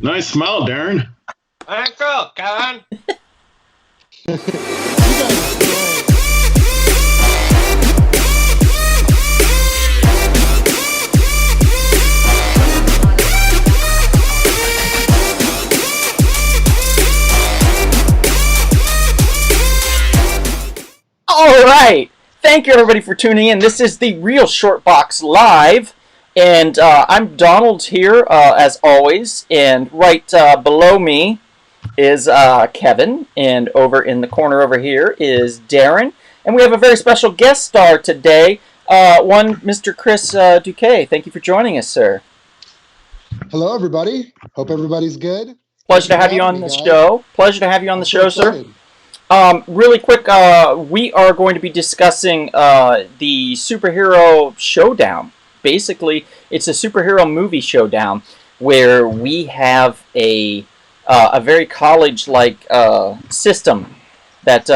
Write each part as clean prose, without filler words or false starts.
Nice smile, Darren. Alright, cool, Kevin. All right. Thank you, everybody, for tuning in. This is the Real Short Box Live, and I'm Donald here, as always, and right below me is Kevin, and over in the corner over here is Darren, and we have a very special guest star today, Mr. Chris Duque. Thank you for joining us, sir. Hello, everybody. Hope everybody's good. Pleasure to have you on the show. Pleasure to have you on the show, sir. Really quick, we are going to be discussing the superhero Showdown. Basically, it's a superhero movie showdown where we have a very college-like system that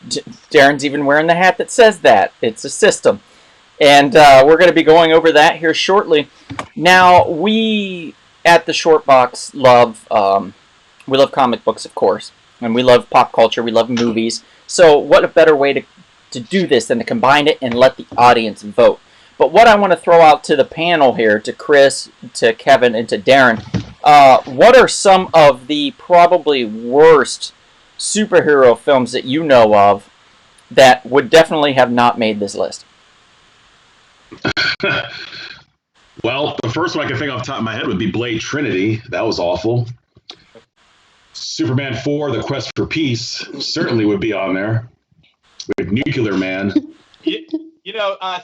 Darren's even wearing the hat that says that. It's a system. And we're going to be going over that here shortly. Now, we at the Short Box love comic books, of course. And we love pop culture, we love movies. So what a better way to do this than to combine it and let the audience vote. But what I want to throw out to the panel here, to Chris, to Kevin, and to Darren, what are some of the probably worst superhero films that you know of that would definitely have not made this list? Well, the first one I can think off the top of my head would be Blade Trinity. That was awful. Superman 4, The Quest for Peace, certainly would be on there. With Nuclear Man.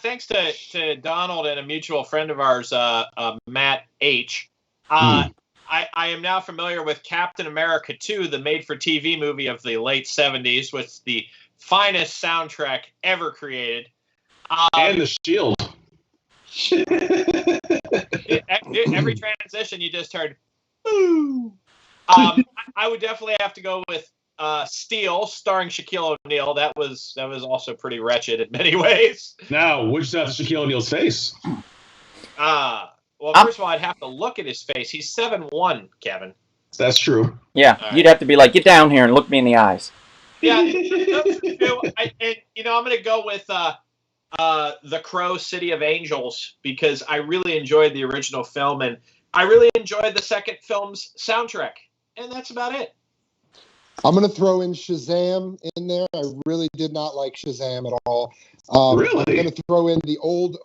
Thanks to Donald and a mutual friend of ours, Matt H. I am now familiar with Captain America 2, the made-for-TV movie of the late 70s, with the finest soundtrack ever created. And The Shield. Every transition you just heard, boo. I would definitely have to go with Steel, starring Shaquille O'Neal. That was also pretty wretched in many ways. Now, which side's Shaquille O'Neal's face? Well, first of all, I'd have to look at his face. He's 7'1", Kevin. That's true. Yeah, right. You'd have to be like, get down here and look me in the eyes. Yeah, I'm going to go with The Crow, City of Angels, because I really enjoyed the original film, and I really enjoyed the second film's soundtrack. And that's about it. I'm going to throw in Shazam in there. I really did not like Shazam at all. Really? I'm going to throw in the old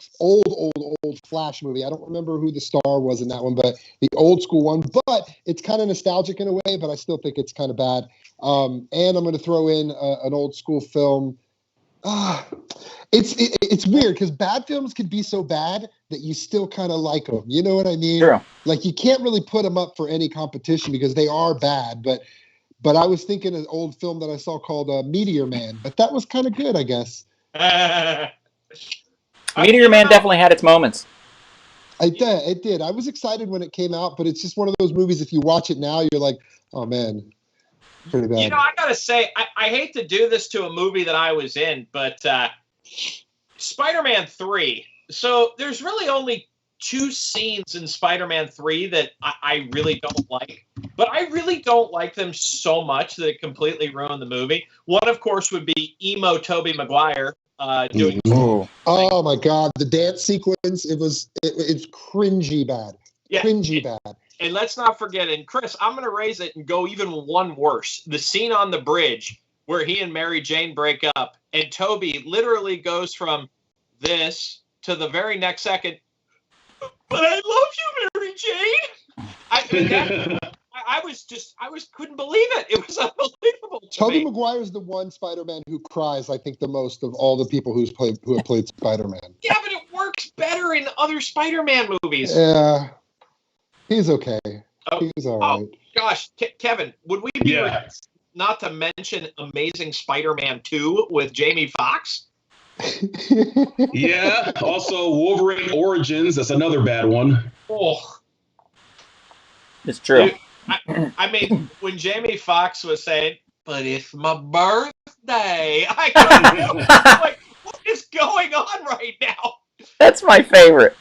Flash movie. I don't remember who the star was in that one, but the old school one. But it's kind of nostalgic in a way, but I still think it's kind of bad. And I'm going to throw in an old school film. It's weird because bad films could be so bad that you still kind of like them. You know what I mean? Sure. Like you can't really put them up for any competition because they are bad. But I was thinking an old film that I saw called Meteor Man, but that was kind of good, I guess. Meteor Man definitely had its moments. It did. I was excited when it came out, but it's just one of those movies. If you watch it now, you're like, oh man. Pretty bad. I gotta say, I hate to do this to a movie that I was in, but Spider-Man 3. So there's really only two scenes in Spider-Man 3 that I really don't like, but I really don't like them so much that it completely ruined the movie. One, of course, would be emo Tobey Maguire doing. Oh my God, the dance sequence! It's cringy bad. Yeah, cringy bad. And let's not forget, and Chris, I'm going to raise it and go even one worse. The scene on the bridge where he and Mary Jane break up, and Toby literally goes from this to the very next second, but I love you, Mary Jane. I couldn't believe it. It was unbelievable. Tobey Maguire is the one Spider-Man who cries, I think, the most of all the people who have played Spider-Man. Yeah, but it works better in other Spider-Man movies. Yeah. He's okay. He's all right. Oh, gosh. Kevin, would we be not to mention Amazing Spider-Man 2 with Jamie Foxx? Yeah. Also, Wolverine Origins. That's another bad one. Oh. It's true. I mean, when Jamie Foxx was saying, but it's my birthday, I couldn't like, what is going on right now? That's my favorite.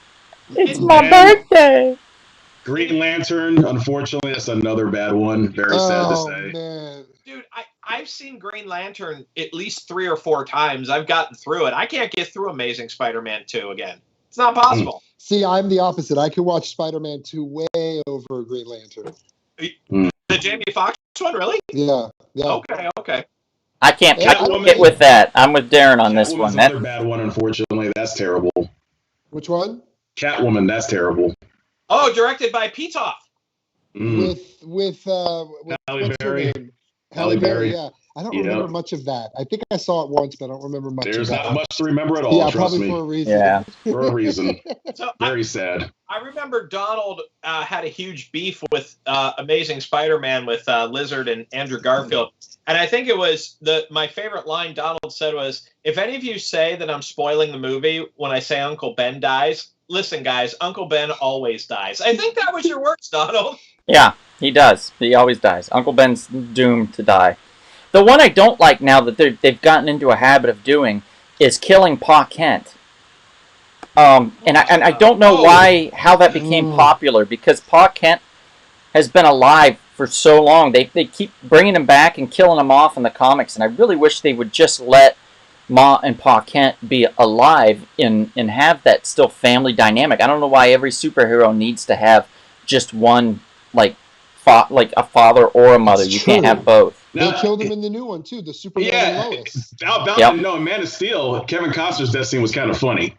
It's my birthday. Green Lantern, unfortunately, that's another bad one. Very sad to say. Man. Dude, I've seen Green Lantern at least 3 or 4 times. I've gotten through it. I can't get through Amazing Spider-Man 2 again. It's not possible. See, I'm the opposite. I can watch Spider-Man 2 way over Green Lantern. The Jamie Foxx one, really? Yeah. Okay. I can't get with that. I'm with Darren on this one. Catwoman's another bad one, unfortunately. That's terrible. Which one? Catwoman, that's terrible. Oh, directed by Pitoff. With Halle Berry. Halle Berry, yeah. I don't remember much of that. I think I saw it once, but I don't remember much There's of that. not much to remember at all, Yeah, trust probably me. for a reason. Yeah. For a reason. So Very sad. I remember Donald had a huge beef with Amazing Spider-Man with Lizard and Andrew Garfield. And I think it was my favorite line Donald said was, if any of you say that I'm spoiling the movie when I say Uncle Ben dies, listen, guys, Uncle Ben always dies. I think that was your words, Donald. Yeah, he does. He always dies. Uncle Ben's doomed to die. The one I don't like now that they've gotten into a habit of doing is killing Pa Kent. And I don't know how that became popular, because Pa Kent has been alive for so long. They keep bringing him back and killing him off in the comics, and I really wish they would just let Ma and Pa Kent be alive and have that still family dynamic. I don't know why every superhero needs to have just one, like a father or a mother. You can't have both. They killed him in the new one too, the Superman and Lois. In Man of Steel, Kevin Costner's death scene was kind of funny.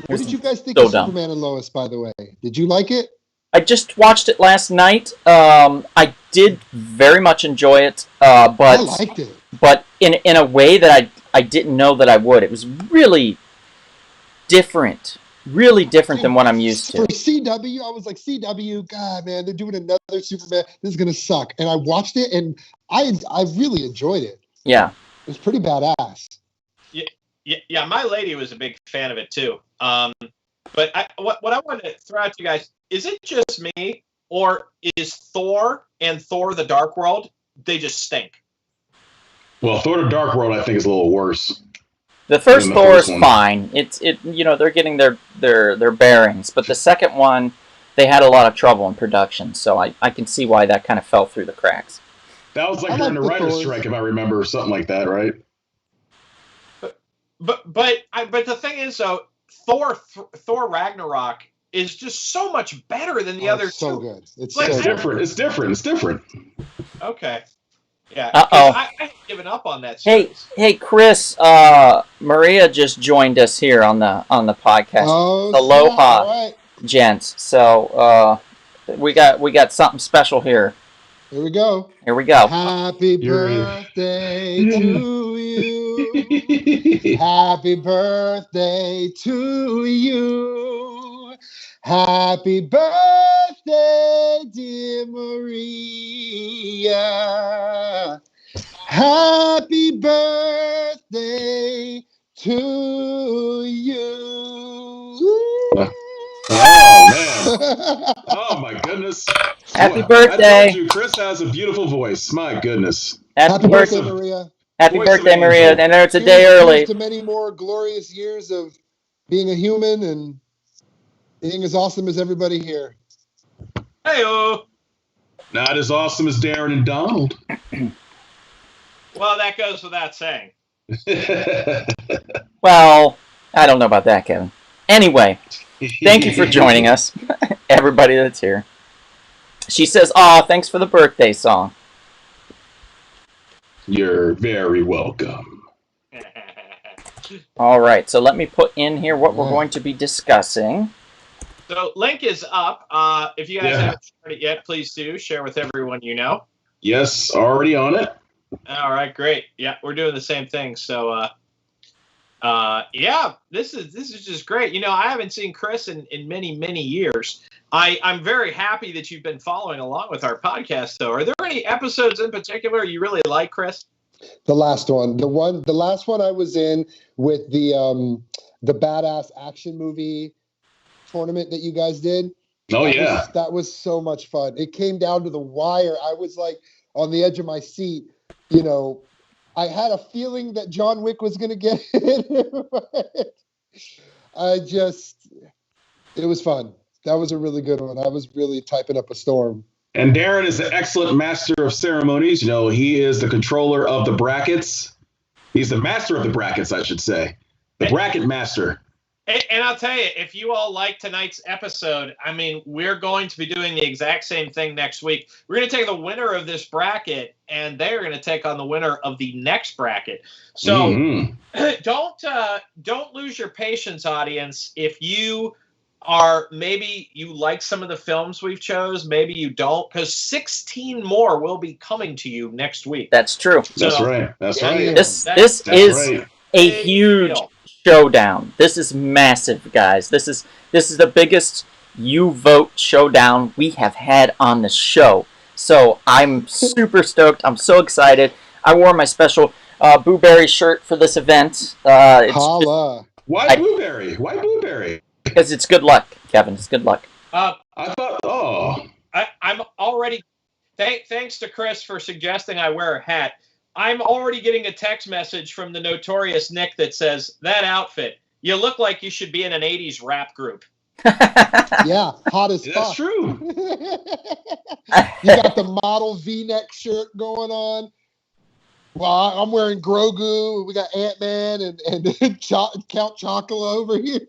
What did you guys think of Superman and Lois, by the way? Did you like it? I just watched it last night. I did very much enjoy it, but I liked it. But in a way that I didn't know that I would. It was really different than what I'm used to. For CW, I was like, CW, God, man, they're doing another Superman. This is gonna suck. And I watched it, and I really enjoyed it. Yeah, it was pretty badass. Yeah, my lady was a big fan of it too. But what I wanted to throw out to you guys, is it just me, or is Thor and Thor: The Dark World, they just stink? Well, Thor: The Dark World, I think, is a little worse. The first Thor is fine. They're getting their bearings, but the second one, they had a lot of trouble in production, so I can see why that kind of fell through the cracks. That was like during the writer's strike, if I remember, or something like that, right? But the thing is, though, Thor Ragnarok is just so much better than the other two. So good. It's like, so different. It's different. It's different. Okay. Yeah. I had given up on that series. Hey, Chris. Maria just joined us here on the podcast. Aloha, gents. So we got something special here. Here we go. Happy birthday to you. Happy birthday to you. Happy birthday, dear Maria. Happy birthday to you. Oh, man. Oh, my goodness. Happy birthday. I told you, Chris has a beautiful voice. My goodness. Happy birthday, Maria. Happy birthday, Maria. And it's a day early. To many more glorious years of being a human and being as awesome as everybody here. Hey-o. Not as awesome as Darren and Donald. Well, that goes without saying. Well, I don't know about that, Kevin. Anyway, thank you for joining us, everybody that's here. She says, thanks for the birthday song. You're very welcome. All right, so let me put in here what we're going to be discussing. So, link is up. If you guys haven't shared it yet, please do. Share with everyone you know. Yes, already on it. All right, great. Yeah, we're doing the same thing. So, this is just great. I haven't seen Chris in many, many years. I'm very happy that you've been following along with our podcast, though. Are there any episodes in particular you really like, Chris? The last one. The last one I was in with the badass action movie tournament that you guys did. That was so much fun. It came down to the wire. I was like on the edge of my seat. I had a feeling that John Wick was going to get it. It was fun. That was a really good one. I was really typing up a storm. And Darren is an excellent master of ceremonies. He is the controller of the brackets. He's the master of the brackets, I should say. The bracket master. And I'll tell you, if you all like tonight's episode, we're going to be doing the exact same thing next week. We're going to take the winner of this bracket, and they're going to take on the winner of the next bracket. So don't lose your patience, audience. If you maybe you like some of the films we've chose, maybe you don't, because 16 more will be coming to you next week. That's true. That's right. That's right. This is a huge showdown. This is massive, guys. This is the biggest you vote showdown we have had on the show. So I'm super stoked. I'm so excited. I wore my special Blueberry shirt for this event. Holla. Why Blueberry? Why Blueberry? Because it's good luck, Kevin. It's good luck. I thought, I'm already, thanks to Chris for suggesting I wear a hat. I'm already getting a text message from the notorious Nick that says, that outfit, you look like you should be in an 80s rap group. Yeah, hot as fuck. That's true. You got the model V-neck shirt going on. Well, I'm wearing Grogu. We got Ant-Man and Count Chocula over here.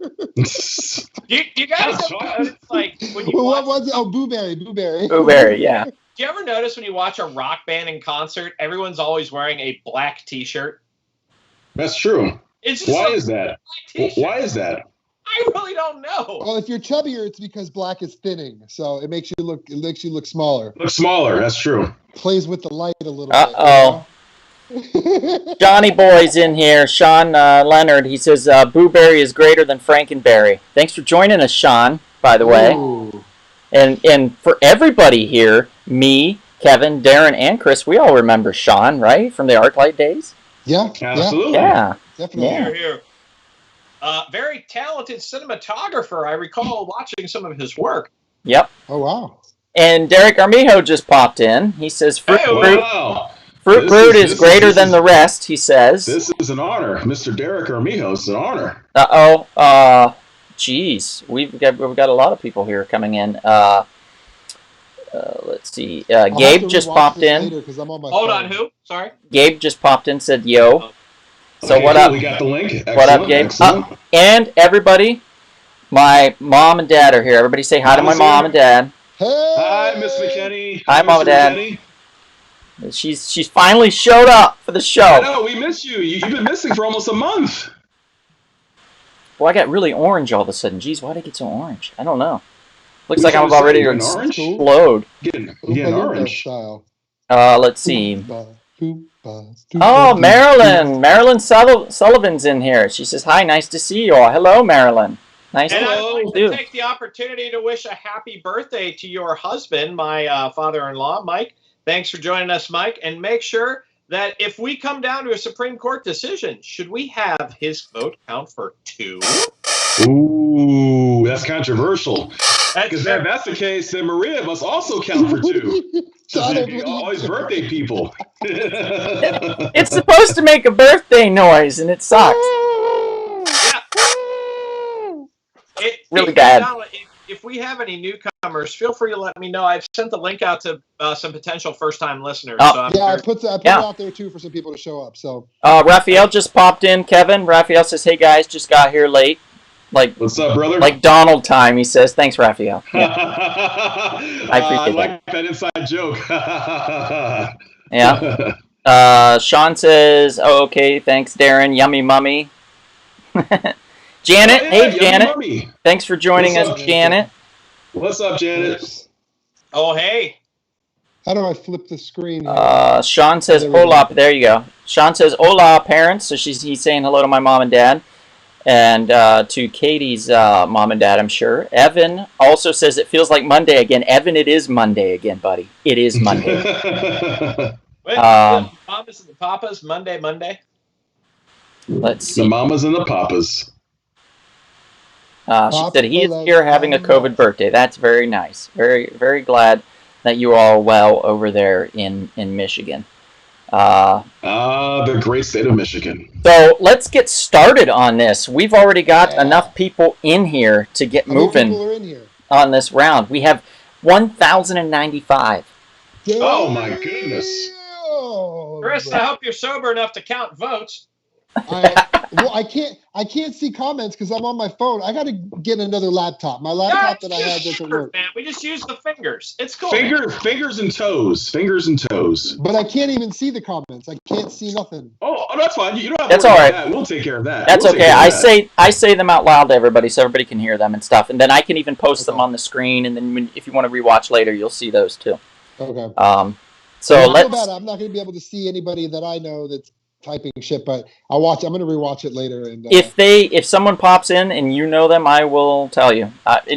You guys have like when you what was it? Oh, Blueberry. Blueberry, yeah. Do you ever notice when you watch a rock band in concert, everyone's always wearing a black T-shirt? That's true. It's just Why is that? Why is that? I really don't know. Well, if you're chubbier, it's because black is thinning, so it makes you look smaller. Look smaller. That's true. Plays with the light a little bit. Uh-oh. Johnny Boy's in here. Sean Leonard, he says, Blueberry is greater than Frankenberry. Thanks for joining us, Sean, by the way. Ooh. And for everybody here, me, Kevin, Darren, and Chris, we all remember Sean, right? From the ArcLight days? Yeah. Absolutely. Yeah. Definitely. Yeah. Here. Very talented cinematographer. I recall watching some of his work. Yep. Oh, wow. And Derek Armijo just popped in. He says, Fruit Brute is greater than the rest, he says. This is an honor. Mr. Derek Armijo, it's an honor. Geez. We've got a lot of people here coming in. Let's see. Gabe just popped in. Hold on, who? Sorry? Gabe just popped in, said, yo. So Okay, what up? We got the link. Excellent, what up, Gabe? And everybody, my mom and dad are here. Everybody say hi to my mom and dad. Hey! Hi, Miss McKinney. Hi, Mom and Dad. McKinney. She's finally showed up for the show. I know, we missed you. You've been missing for almost a month. Well, I got really orange all of a sudden. Jeez, why did I get so orange? I don't know. Looks like I'm about ready to explode. Getting orange. Style. Let's see. Oh, Marilyn Sullivan's in here. She says, hi, nice to see you all. Hello, Marilyn. Nice and to I'd like see you. to take the opportunity to wish a happy birthday to your husband, my father-in-law, Mike. Thanks for joining us, Mike. And make sure that if we come down to a Supreme Court decision, should we have his vote count for 2? Ooh, that's controversial. Because if that's the case, then Maria must also count for 2. All these birthday people. It's supposed to make a birthday noise, and it sucks. Really bad. If we have any newcomers, feel free to let me know. I've sent the link out to some potential first-time listeners. Oh. So I put it out there, too, for some people to show up. So Raphael just popped in. Kevin, Raphael says, hey, guys, just got here late. What's up, brother? Like Donald time, he says. Thanks, Raphael. Yeah. I appreciate like that inside joke. Yeah. Sean says, oh, okay, thanks, Darren. Yummy mummy. Janet, hey, Janet. Mummy. Thanks for joining us, Janet. What's up, Janet? Oh, hey. How do I flip the screen? Sean says, hola. There you go. Sean says, hola, parents. So he's saying hello to my mom and dad. And to Katie's mom and dad, I'm sure. Evan also says it feels like Monday again. Evan, it is Monday again, buddy. It is Monday. Wait, the mamas and the papas, Monday. Let's see. The mamas and the papas. She said he is here having a COVID birthday. That's very nice. Very, very glad that you are all well over there in Michigan. The great state of Michigan. So let's get started on this. We've already got enough people in here to get moving. People are in here? on this round. We have 1,095. Oh my goodness. Chris, I hope you're sober enough to count votes. I can't see comments because I'm on my phone. I got to get another laptop. My laptop that I had doesn't work. Man, we just use the fingers. It's cool. Fingers and toes. But I can't even see the comments. I can't see nothing. Oh, that's fine. You don't have That's to worry all right. about that. We'll take care of that. That's okay. I say them out loud to everybody so everybody can hear them and stuff, and then I can even post them on the screen. And then if you want to rewatch later, you'll see those too. Okay. So I'm not going to be able to see anybody that I know that's typing shit, but I'm going to rewatch it later. And if someone pops in and you know them, I will tell you.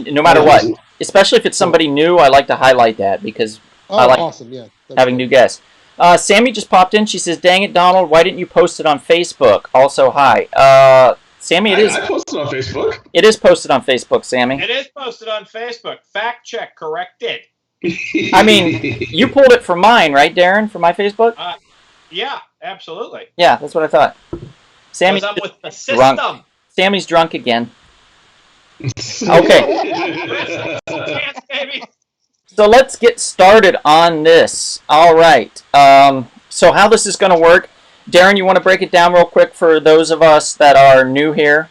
No matter what, especially if it's somebody new, I like to highlight that because I like having new guests. Sammy just popped in. She says, "Dang it, Donald, why didn't you post it on Facebook?" Also, hi. Sammy, I posted on Facebook. It is posted on Facebook, Sammy. It is posted on Facebook. Fact check corrected. I mean, you pulled it from mine, right, Darren, from my Facebook? Yeah, absolutely. Yeah, that's what I thought. Sammy's I'm with the system. Drunk. Sammy's drunk again. Okay. So let's get started on this. All right. So how this is going to work, Darren, you want to break it down real quick for those of us that are new here?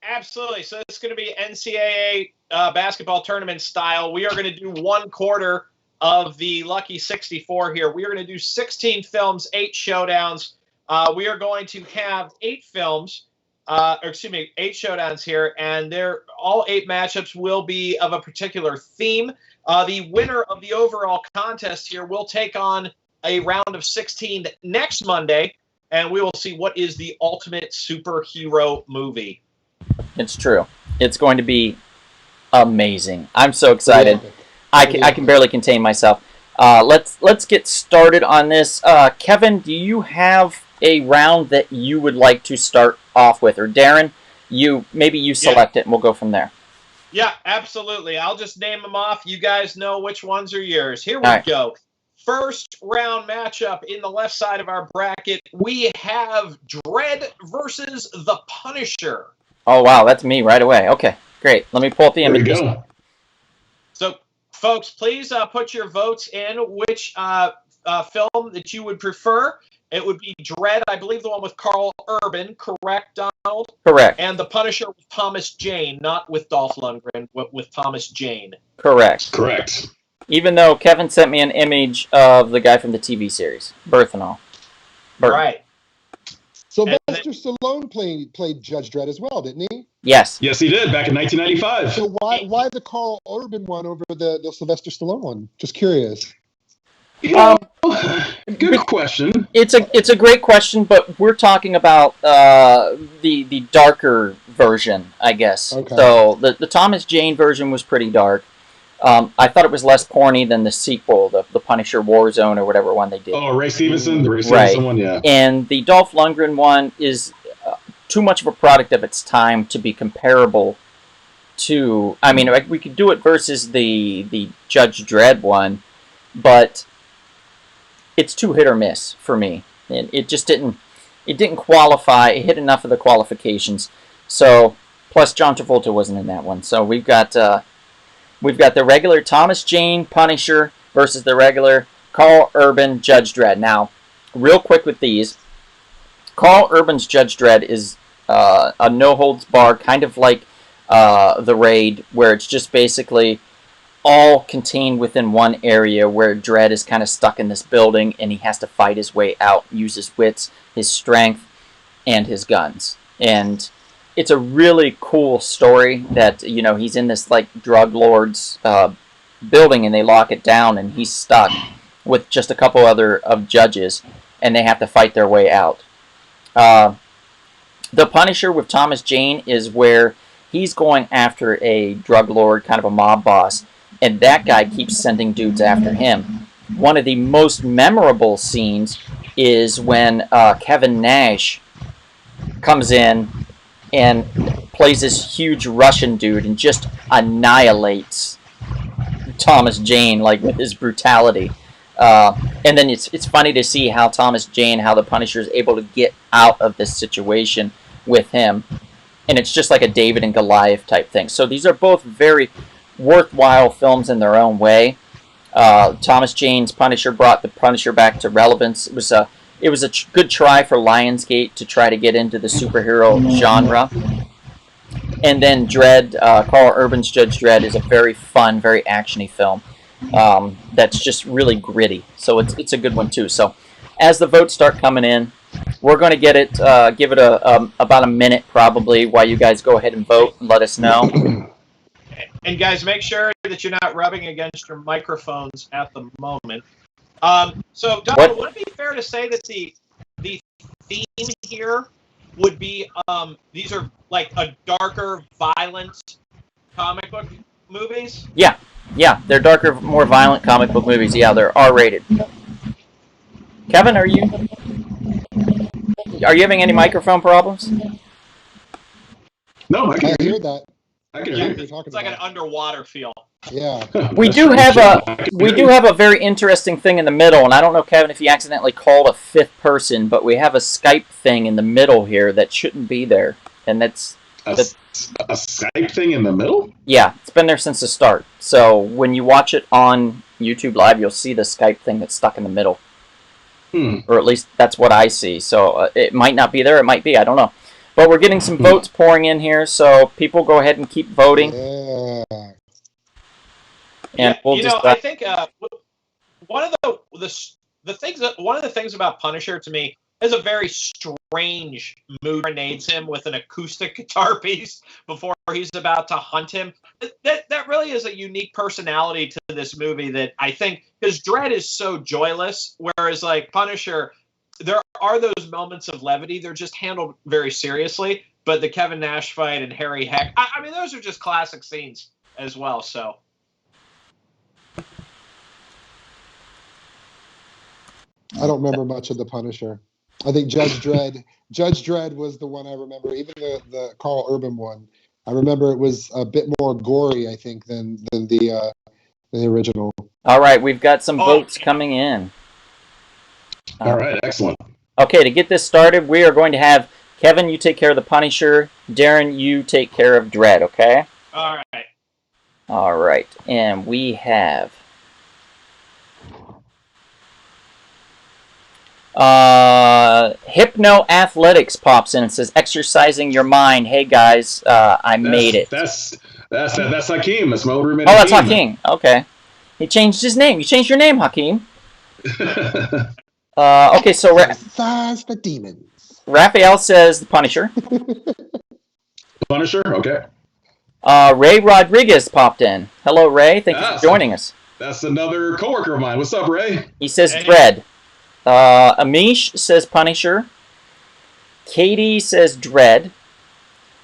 Absolutely. So it's going to be NCAA basketball tournament style. We are going to do 1/4 of the Lucky 64 here. We are going to do 16 films, 8 showdowns. We are going to have 8 films, 8 showdowns here, and all 8 matchups will be of a particular theme. The winner of the overall contest here will take on a round of 16 next Monday, and we will see what is the ultimate superhero movie. It's true. It's going to be amazing. I'm so excited. I can barely contain myself. Let's get started on this. Kevin, do you have a round that you would like to start off with? Or Darren, maybe you select it and we'll go from there. Yeah, absolutely. I'll just name them off. You guys know which ones are yours. Here we go. First round matchup in the left side of our bracket, we have Dredd versus The Punisher. Oh, wow, that's me right away. Okay, great. Let me pull up the images. So, folks, please put your votes in which film that you would prefer. It would be Dredd, I believe the one with Carl Urban, correct, Donald? Correct. And The Punisher with Thomas Jane, not with Dolph Lundgren, but with Thomas Jane. Correct. Even though Kevin sent me an image of the guy from the TV series, Berthenol. Right. Sylvester Stallone played Judge Dredd as well, didn't he? Yes. Yes, he did, back in 1995. So why the Carl Urban one over the Sylvester Stallone one? Just curious. Good question. It's a great question, but we're talking about the darker version, I guess. Okay. So the Thomas Jane version was pretty dark. I thought it was less porny than the sequel, the Punisher Warzone or whatever one they did. Oh, Ray Stevenson, the Ray Stevenson one, yeah. And the Dolph Lundgren one is too much of a product of its time to be comparable to. I mean, we could do it versus the Judge Dredd one, but it's too hit or miss for me. It just didn't qualify. It hit enough of the qualifications. So plus John Travolta wasn't in that one. So we've got the regular Thomas Jane Punisher versus the regular Carl Urban Judge Dredd. Now, real quick with these, Carl Urban's Judge Dredd is a no-holds-barred, kind of like The Raid, where it's just basically all contained within one area where Dredd is kind of stuck in this building and he has to fight his way out, use his wits, his strength, and his guns. And it's a really cool story that, he's in this like drug lord's building and they lock it down and he's stuck with just a couple other of judges and they have to fight their way out. The Punisher with Thomas Jane is where he's going after a drug lord, kind of a mob boss, and that guy keeps sending dudes after him. One of the most memorable scenes is when Kevin Nash comes in and plays this huge Russian dude and just annihilates Thomas Jane with his brutality. And then it's funny to see how Thomas Jane, how the Punisher is able to get out of this situation with him. and it's just like a David and Goliath type thing. So these are both very worthwhile films in their own way. Thomas Jane's Punisher brought the Punisher back to relevance. It was a good try for Lionsgate to try to get into the superhero genre. And then Dredd, Carl Urban's Judge Dredd is a very fun, very actiony film that's just really gritty. So it's a good one too. So as the votes start coming in, we're going to give it about a minute probably while you guys go ahead and vote and let us know. And guys, make sure that you're not rubbing against your microphones at the moment. So, Donald, would it be fair to say that the theme here would be these are like a darker, violent comic book movies? Yeah, they're darker, more violent comic book movies. Yeah, they're R-rated. Kevin, are you having any microphone problems? No, I can hear that. I can hear you. It's like an underwater feel. Yeah. We do have a very interesting thing in the middle, and I don't know, Kevin, if you accidentally called a fifth person, but we have a Skype thing in the middle here that shouldn't be there, and that's a Skype thing in the middle. Yeah, it's been there since the start. So when you watch it on YouTube Live, you'll see the Skype thing that's stuck in the middle, or at least that's what I see. So it might not be there, it might be, I don't know. But we're getting some votes pouring in here, so people go ahead and keep voting. Yeah. And we'll just, I think one of the things about Punisher to me is a very strange mood grenades him with an acoustic guitar piece before he's about to hunt him. That really is a unique personality to this movie that I think, because Dredd is so joyless, whereas like Punisher, there are those moments of levity. They're just handled very seriously. But the Kevin Nash fight and Harry Heck, I mean, those are just classic scenes as well. So. I don't remember much of the Punisher. I think Judge Dredd was the one I remember. Even the Carl Urban one, I remember it was a bit more gory, I think, than the original. All right, we've got some votes coming in. All right, excellent. Okay, to get this started, we are going to have Kevin, you take care of the Punisher. Darren, you take care of Dredd, okay? All right. All right, and we have... Hypno Athletics pops in and says, "Exercising your mind." Hey guys, I made it. That's Hakeem. That's my old roommate. Oh, that's Hakeem. Okay, he changed his name. You changed your name, Hakeem. Okay, so Exercise the demons. Raphael says the Punisher. Punisher. Okay. Ray Rodriguez popped in. Hello, Ray. Thank you for joining us. That's another coworker of mine. What's up, Ray? He says Dredd. Amish says Punisher. Katie says Dredd.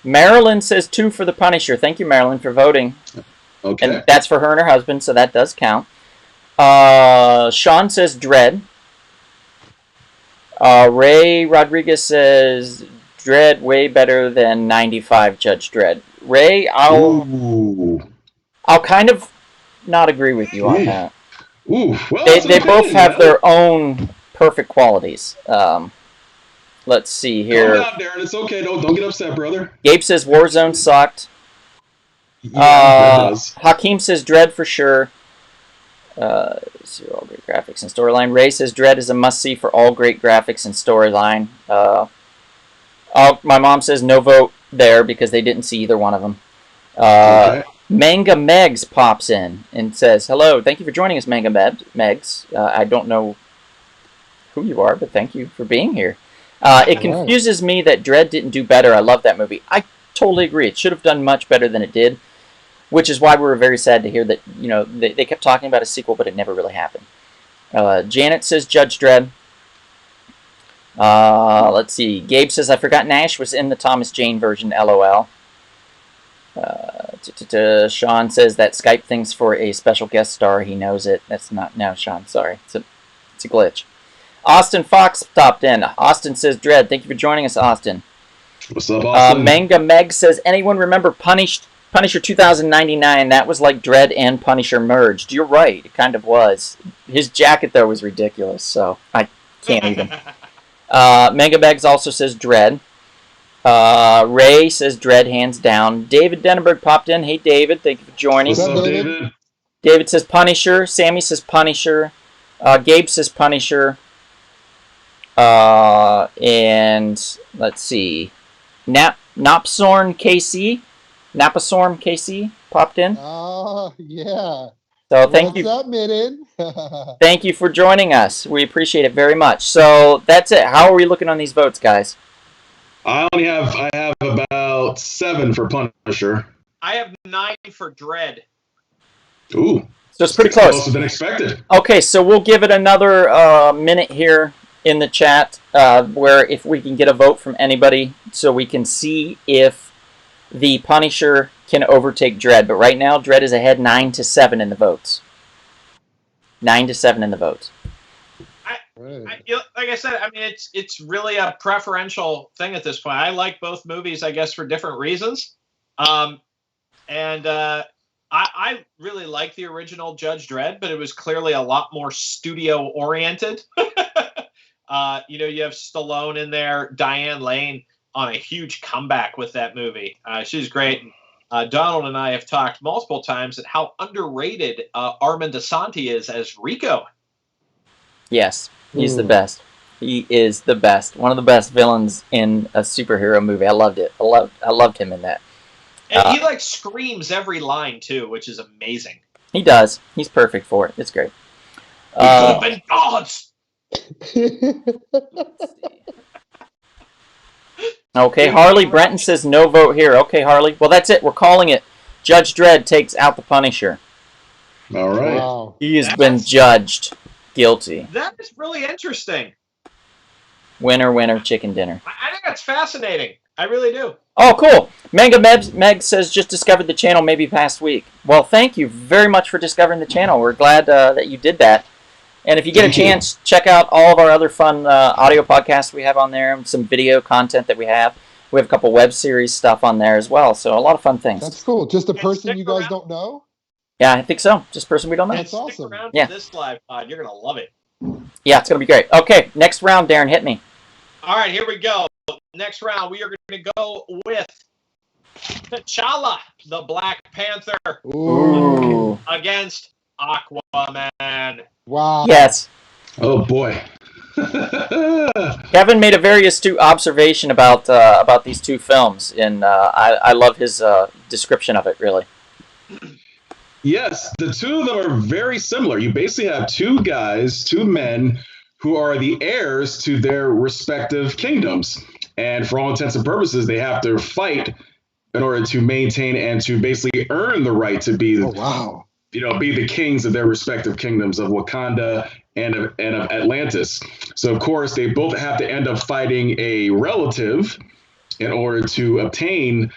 Marilyn says 2 for the Punisher. Thank you, Marilyn, for voting. Okay. And that's for her and her husband, so that does count. Sean says Dredd. Ray Rodriguez says Dredd way better than 95 Judge Dredd. Ray, I'll kind of not agree with you on that. Ooh, well, they both have their own perfect qualities. Let's see here. Calm down, Darren. It's okay. Don't get upset, brother. Gabe says Warzone sucked. Yeah, it does. Hakeem says Dredd for sure. See all great graphics and storyline. Ray says Dredd is a must-see for all great graphics and storyline. My mom says no vote there because they didn't see either one of them. Okay. Manga Megs pops in and says, "Hello, thank you for joining us, Manga Megs. I don't know who you are, but thank you for being here. It confuses me that Dredd didn't do better. I love that movie. I totally agree. It should have done much better than it did, which is why we were very sad to hear that they kept talking about a sequel, but it never really happened." Janet says Judge Dredd. Let's see. Gabe says, "I forgot Nash was in the Thomas Jane version, LOL." Sean says that Skype thing's for a special guest star. He knows it. That's not... No, Sean, sorry. It's a glitch. Austin Fox stopped in. Austin says Dredd. Thank you for joining us, Austin. What's up, Austin? Manga Meg says, "Anyone remember Punisher 2099? That was like Dredd and Punisher merged." You're right. It kind of was. His jacket, though, was ridiculous, so I can't even. Manga Bags also says Dredd. Ray says Dredd hands down. David Denenberg popped in. Hey, David. Thank you for joining. What's up, David? David says Punisher. Sammy says Punisher. Gabe says Punisher. And let's see. Napsorn KC popped in. Oh, yeah. So thank you. What's up, Midden? Thank you for joining us. We appreciate it very much. So that's it. How are we looking on these votes, guys? I have about 7 for Punisher. I have 9 for Dredd. Ooh. So it's pretty close. Closer than expected. Okay, so we'll give it another minute here in the chat where if we can get a vote from anybody so we can see if the Punisher can overtake Dredd. But right now, Dredd is ahead 9-7 in the votes. 9-7 in the votes. Like I said, I mean, it's really a preferential thing at this point. I like both movies, I guess, for different reasons. I really like the original Judge Dredd, but it was clearly a lot more studio-oriented. You have Stallone in there, Diane Lane on a huge comeback with that movie. She's great. Donald and I have talked multiple times at how underrated Armand Asante is as Rico. Yes, he's the best. He is the best. One of the best villains in a superhero movie. I loved it. I loved him in that. And he screams every line too, which is amazing. He does. He's perfect for it. It's great. Open gods. Okay, Harley Brenton says no vote here. Okay, Harley. Well, that's it. We're calling it. Judge Dredd takes out the Punisher. All right. Wow. He has been judged guilty. That is really interesting. Winner, winner, chicken dinner. I think that's fascinating. I really do. Oh, cool. Meg says just discovered the channel maybe past week. Well, thank you very much for discovering the channel. We're glad that you did that. And if you get a chance, check out all of our other fun audio podcasts we have on there, and some video content that we have. We have a couple web series stuff on there as well, so a lot of fun things. That's cool. Just a person you guys don't know? Yeah, I think so. Just a person we don't know. That's awesome. Stick around Yeah. for this live pod. You're going to love it. Yeah, it's going to be great. Okay, next round, Darren, hit me. All right, here we go. Next round, we are going to go with T'Challa, the Black Panther, Ooh. against Aquaman. Wow. Yes. Oh boy. Kevin made a very astute observation about these two films, and I love his description of it, really. Yes, the two of them are very similar. You basically have two men who are the heirs to their respective kingdoms. And for all intents and purposes, they have to fight in order to maintain and to basically earn the right to be, be the kings of their respective kingdoms of Wakanda and of Atlantis. So, of course, they both have to end up fighting a relative in order to obtain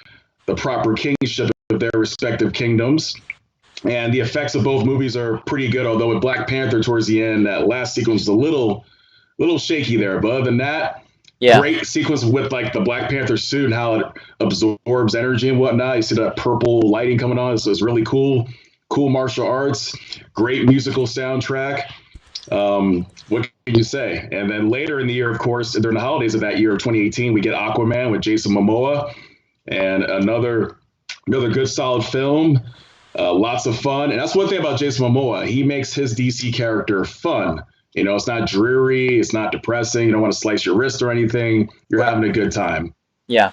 the proper kingship of their respective kingdoms. And the effects of both movies are pretty good, although with Black Panther towards the end, that last sequence was a little shaky there. But other than that, great sequence with the Black Panther suit and how it absorbs energy and whatnot. You see that purple lighting coming on, so it's really cool. Cool martial arts, great musical soundtrack. What can you say? And then later in the year, of course, during the holidays of that year of 2018, we get Aquaman with Jason Momoa, and another good solid film. Lots of fun. And that's one thing about Jason Momoa. He makes his DC character fun. It's not dreary. It's not depressing. You don't want to slice your wrist or anything. You're having a good time. Yeah.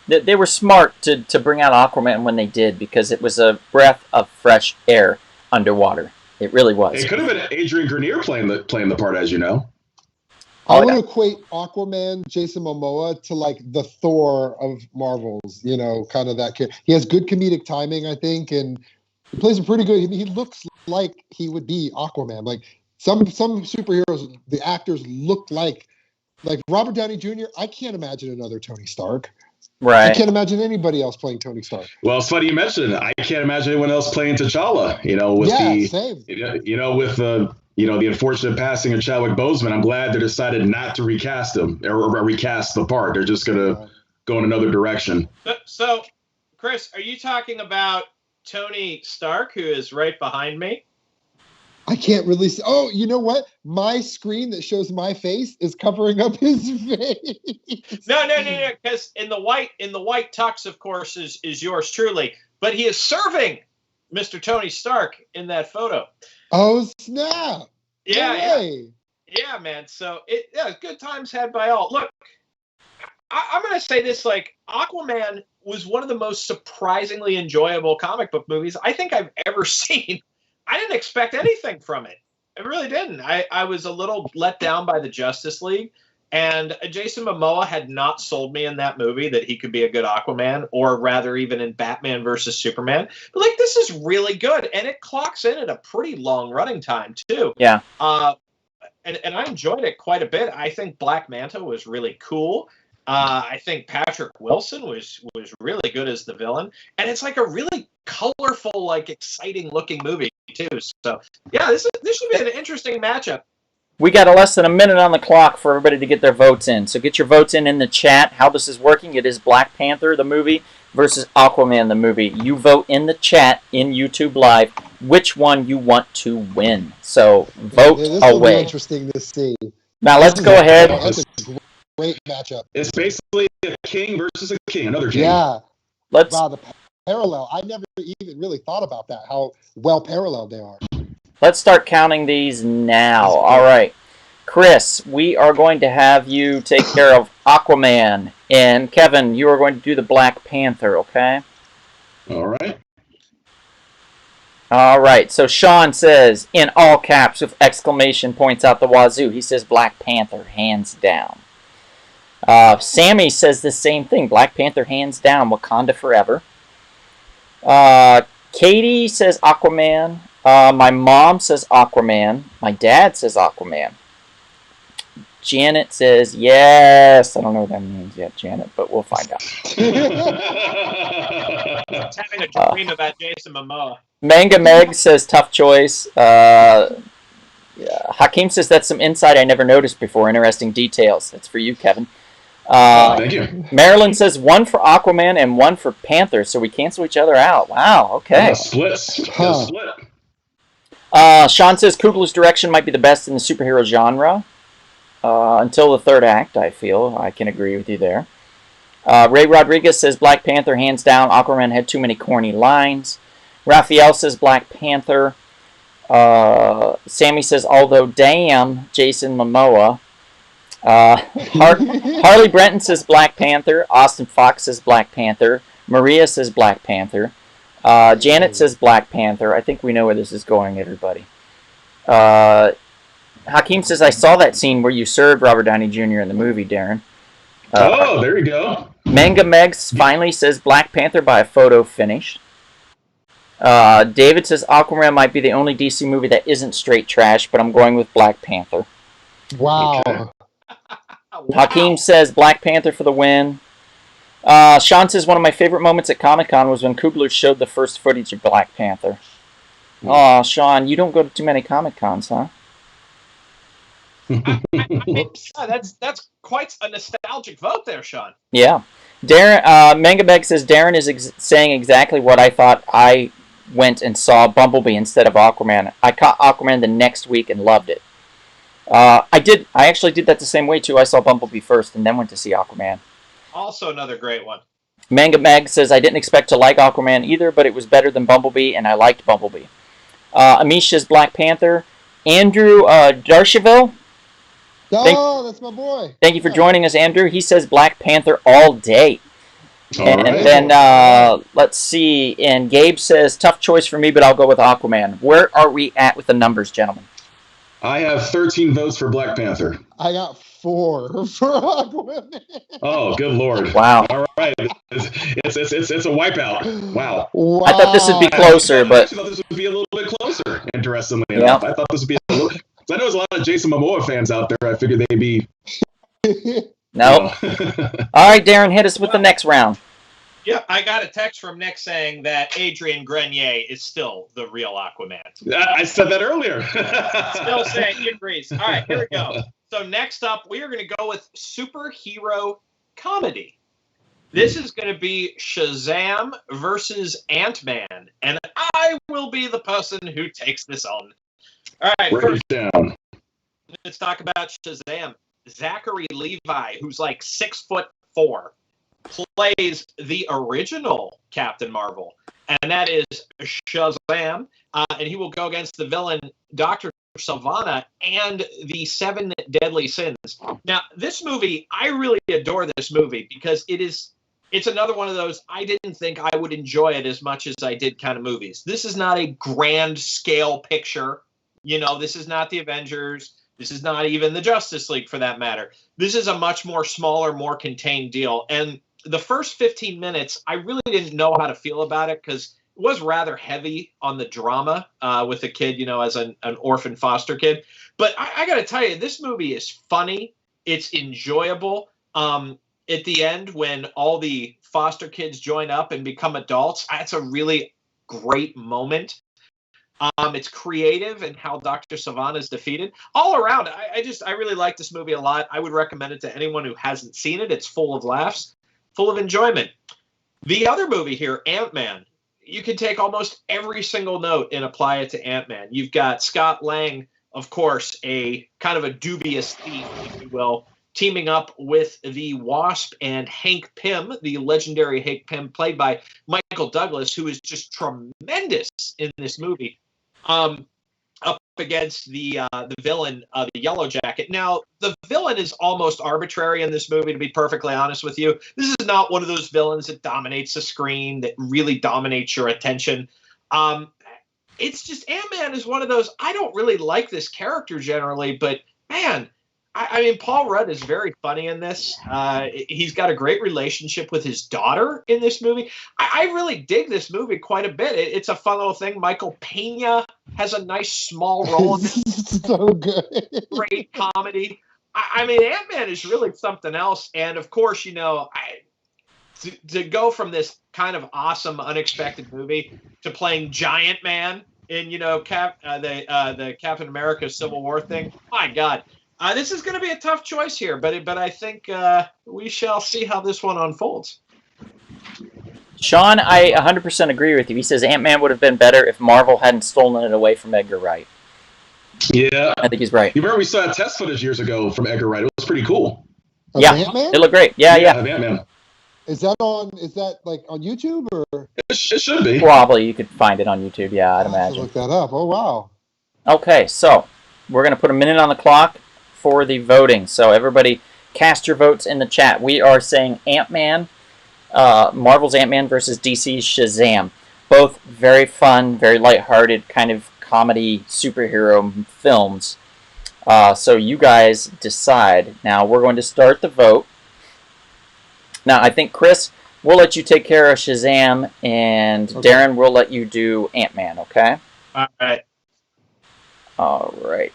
They were smart to bring out Aquaman when they did, because it was a breath of fresh air underwater. It really was. It could have been Adrian Grenier playing the part, as you know. I would equate Aquaman, Jason Momoa, to the Thor of Marvels, kind of that kid. He has good comedic timing, I think, and he plays a pretty good. He looks like he would be Aquaman. Some superheroes, the actors look like Robert Downey Jr. I can't imagine another Tony Stark. Right. I can't imagine anybody else playing Tony Stark. Well, it's funny you mentioned it. I can't imagine anyone else playing T'Challa. With the unfortunate passing of Chadwick Boseman, I'm glad they decided not to recast him or recast the part. They're just going to go in another direction. So, Chris, are you talking about Tony Stark, who is right behind me? I can't really see. Oh, you know what? My screen that shows my face is covering up his face. No. Because in the white tux, of course, is yours truly. But he is serving Mr. Tony Stark in that photo. Oh snap! Yeah, man. So good times had by all. Look, I'm going to say this: like, Aquaman was one of the most surprisingly enjoyable comic book movies I think I've ever seen. I didn't expect anything from it. I really didn't. I was a little let down by the Justice League, and Jason Momoa had not sold me in that movie that he could be a good Aquaman, or rather even in Batman versus Superman. But like, this is really good, and it clocks in at a pretty long running time too. Yeah. And I enjoyed it quite a bit. I think Black Manta was really cool. I think Patrick Wilson was really good as the villain, and it's like a really colorful, like exciting looking movie too. So yeah, this should be an interesting matchup. We got less than a minute on the clock for everybody to get their votes in. So get your votes in the chat. How this is working, it is Black Panther, the movie, versus Aquaman, the movie. You vote in the chat in YouTube Live which one you want to win. So vote this away. Will be interesting to see. Now let's go ahead. That's a great matchup. It's basically a king versus a king, another king. Yeah. Let's. Wow, the parallel. I never even really thought about that, how well paralleled they are. Let's start counting these now. All right. Chris, we are going to have you take care of Aquaman. And Kevin, you are going to do the Black Panther, okay? All right. All right. So Sean says, in all caps with exclamation points out the wazoo, he says Black Panther, hands down. Sammy says the same thing. Black Panther, hands down. Wakanda forever. Katie says Aquaman. My mom says Aquaman. My dad says Aquaman. Janet says yes. I don't know what that means yet, Janet, but we'll find out. It's having a dream about Jason Momoa. Manga Meg says tough choice. Hakeem says that's some insight I never noticed before. Interesting details. That's for you, Kevin. Thank you. Marilyn says one for Aquaman and one for Panther, so we cancel each other out. Wow, okay. Split. Sean says Coogler's direction might be the best in the superhero genre. Until the third act, I feel. I can agree with you there. Ray Rodriguez says Black Panther, hands down. Aquaman had too many corny lines. Raphael says Black Panther. Sammy says, although damn, Jason Momoa. Harley Brenton says Black Panther. Austin Fox says Black Panther. Maria says Black Panther. Janet says Black Panther. I think we know where this is going, everybody. Hakeem says, I saw that scene where you served Robert Downey Jr. in the movie, Darren. There you go. Manga Megs finally says Black Panther by a photo finish. David says Aquaman might be the only DC movie that isn't straight trash, but I'm going with Black Panther. Wow. Okay. Hakeem says Black Panther for the win. Sean says one of my favorite moments at Comic-Con was when Coogler showed the first footage of Black Panther. Oh, Sean, you don't go to too many Comic-Cons, huh? That's quite a nostalgic vote there, Sean. Yeah. Darren, Mangabeg says Darren is saying exactly what I thought. I went and saw Bumblebee instead of Aquaman. I caught Aquaman the next week and loved it. I actually did that the same way too. I saw Bumblebee first and then went to see Aquaman. Also another great one. Manga Mag says I didn't expect to like Aquaman either, but it was better than Bumblebee, and I liked Bumblebee. Amish says Black Panther. Andrew Darcheville. That's my boy. Thank you for joining us, Andrew. He says Black Panther all day. All right. Then let's see. And Gabe says tough choice for me, but I'll go with Aquaman. Where are we at with the numbers, gentlemen? I have 13 votes for Black Panther. I got 4 for Aquaman. Oh, good Lord. Wow. All right. It's a wipeout. Wow. I thought this would be closer, but... I actually thought this would be a little bit closer, interestingly enough. I thought this would be a little... I know there's a lot of Jason Momoa fans out there. I figured they'd be... No. All right, Darren, hit us with the next round. Yeah, I got a text from Nick saying that Adrian Grenier is still the real Aquaman. I said that earlier. Still saying he agrees. All right, here we go. So next up, we are going to go with superhero comedy. This is going to be Shazam versus Ant-Man, and I will be the person who takes this on. All right, Break first, it down. let's talk about Shazam. Zachary Levi, who's like 6'4", plays the original Captain Marvel, and that is Shazam. And he will go against the villain Dr. Sivana and the 7 Deadly Sins. Now, this movie, I really adore this movie because it's another one of those I didn't think I would enjoy it as much as I did kind of movies. This is not a grand scale picture. You know, this is not the Avengers. This is not even the Justice League, for that matter. This is a much more smaller, more contained deal. And the first 15 minutes, I really didn't know how to feel about it because it was rather heavy on the drama with the kid, you know, as an orphan foster kid. But I got to tell you, this movie is funny. It's enjoyable. At the end, when all the foster kids join up and become adults, it's a really great moment. It's creative and how Dr. Sivana is defeated. All around, I really like this movie a lot. I would recommend it to anyone who hasn't seen it. It's full of laughs, full of enjoyment. The other movie here, Ant-Man, you can take almost every single note and apply it to Ant-Man. You've got Scott Lang, of course, a kind of a dubious thief, if you will, teaming up with the Wasp and Hank Pym, the legendary Hank Pym, played by Michael Douglas, who is just tremendous in this movie. Up against the villain, the Yellow Jacket. Now, the villain is almost arbitrary in this movie, to be perfectly honest with you. This is not one of those villains that dominates the screen, that really dominates your attention. It's just Ant-Man is one of those, I don't really like this character generally, but man, I mean, Paul Rudd is very funny in this. He's got a great relationship with his daughter in this movie. I really dig this movie quite a bit. It's a fun little thing. Michael Pena has a nice small role in this. So good. Great comedy. I mean, Ant-Man is really something else. And of course, you know, to go from this kind of awesome, unexpected movie to playing Giant Man in, you know, the Captain America Civil War thing. My God. This is going to be a tough choice here, but I think we shall see how this one unfolds. Sean, I 100% agree with you. He says Ant-Man would have been better if Marvel hadn't stolen it away from Edgar Wright. Yeah. I think he's right. You remember we saw test footage years ago from Edgar Wright. It was pretty cool. Yeah, Ant-Man? it looked great. Yeah. Ant-Man. Is that like on YouTube or? It should be. Probably you could find it on YouTube. Yeah, I'd imagine. Look that up. Oh wow. Okay, so we're gonna put a minute on the clock for the voting. So everybody, cast your votes in the chat. We are saying Ant-Man, Marvel's Ant-Man versus DC's Shazam. Both very fun, very lighthearted, kind of comedy superhero films. So you guys decide. Now we're going to start the vote. Now I think Chris, we'll let you take care of Shazam, and okay. Darren, we'll let you do Ant-Man. Okay. All right. All right.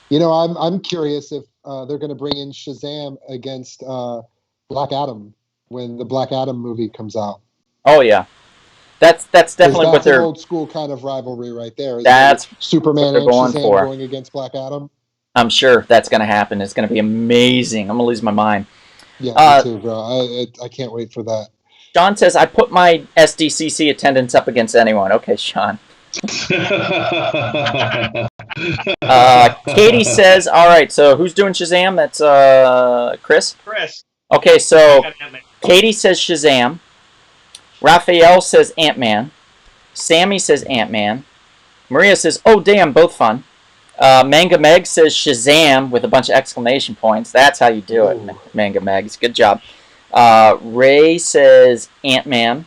You know, I'm curious if they're going to bring in Shazam against Black Adam when the Black Adam movie comes out. Oh yeah, that's definitely what they're an old school kind of rivalry right there. That's Superman and going Shazam for. going against Black Adam. I'm sure that's going to happen. It's going to be amazing. I'm going to lose my mind. Yeah, me too, bro. I can't wait for that. Sean says I put my SDCC attendance up against anyone. Okay, Sean. Katie says, all right, so who's doing Shazam? That's Chris? Chris. Okay, so Katie says Shazam. Raphael says Ant-Man. Sammy says Ant-Man. Maria says, oh, damn, both fun. Manga Meg says Shazam with a bunch of exclamation points. That's how you do it, Manga Megs. Good job. Ray says Ant-Man.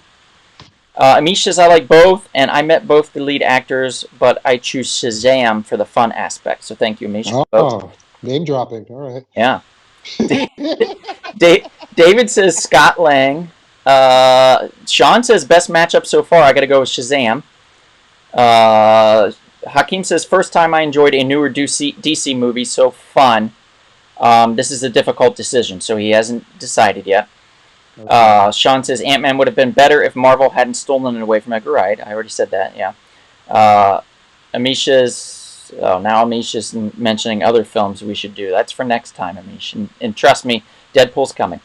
Amish says I like both, and I met both the lead actors, but I choose Shazam for the fun aspect. So thank you, Amish. Oh, name dropping. All right. Yeah. David says Scott Lang. Sean says best matchup so far. I got to go with Shazam. Hakeem says first time I enjoyed a newer DC movie, so fun. This is a difficult decision, so he hasn't decided yet. Okay. Sean says Ant-Man would have been better if Marvel hadn't stolen it away from Edgar Wright. I already said that, yeah. Amisha's mentioning other films we should do. That's for next time, Amish. And trust me, Deadpool's coming.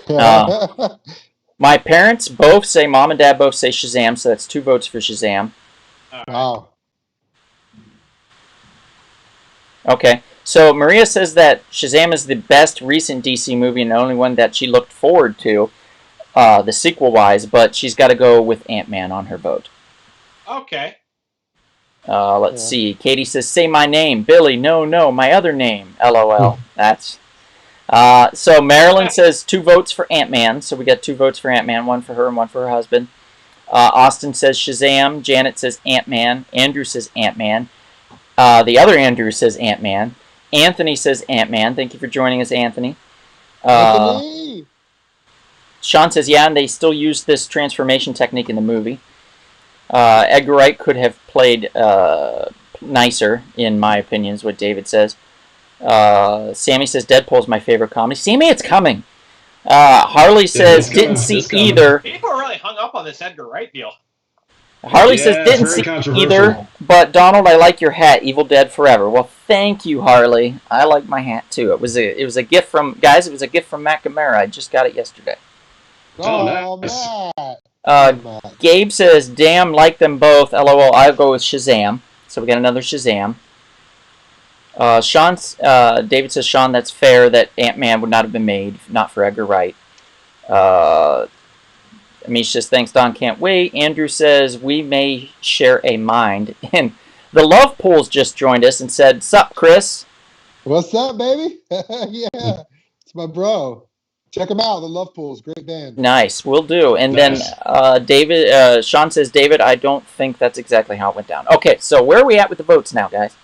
My parents both say, Mom and Dad both say Shazam, so that's 2 votes for Shazam. All right. Wow. Okay. So Maria says that Shazam is the best recent DC movie and the only one that she looked forward to, the sequel-wise, but she's got to go with Ant-Man on her vote. Okay. Let's see. Katie says, say my name. Billy, no, my other name. LOL. That's... so Marilyn says 2 votes for Ant-Man. So we got 2 votes for Ant-Man, 1 for her and 1 for her husband. Austin says Shazam. Janet says Ant-Man. Andrew says Ant-Man. The other Andrew says Ant-Man. Anthony says Ant-Man. Thank you for joining us, Anthony. Anthony! Sean says, yeah, and they still use this transformation technique in the movie. Edgar Wright could have played nicer, in my opinion, is what David says. Sammy says Deadpool's my favorite comedy. Sammy, it's coming. Harley says didn't see either. People are really hung up on this Edgar Wright deal. Harley says didn't see either, but Donald, I like your hat, Evil Dead Forever. Well, thank you, Harley. I like my hat too. It was a gift from guys. It was a gift from Matt Camara. I just got it yesterday. Oh, Matt. Gabe says, damn, like them both. LOL, I'll go with Shazam. So we got another Shazam. David says, Sean, that's fair that Ant-Man would not have been made, not for Edgar Wright. Amish says, thanks, Don, can't wait. Andrew says, we may share a mind. And the Love Pools just joined us and said, sup, Chris? What's up, baby? Yeah, it's my bro. Check him out, the Love Pools, great band. Nice, will do. And nice. Then Sean says, David, I don't think that's exactly how it went down. Okay, so where are we at with the votes now, guys?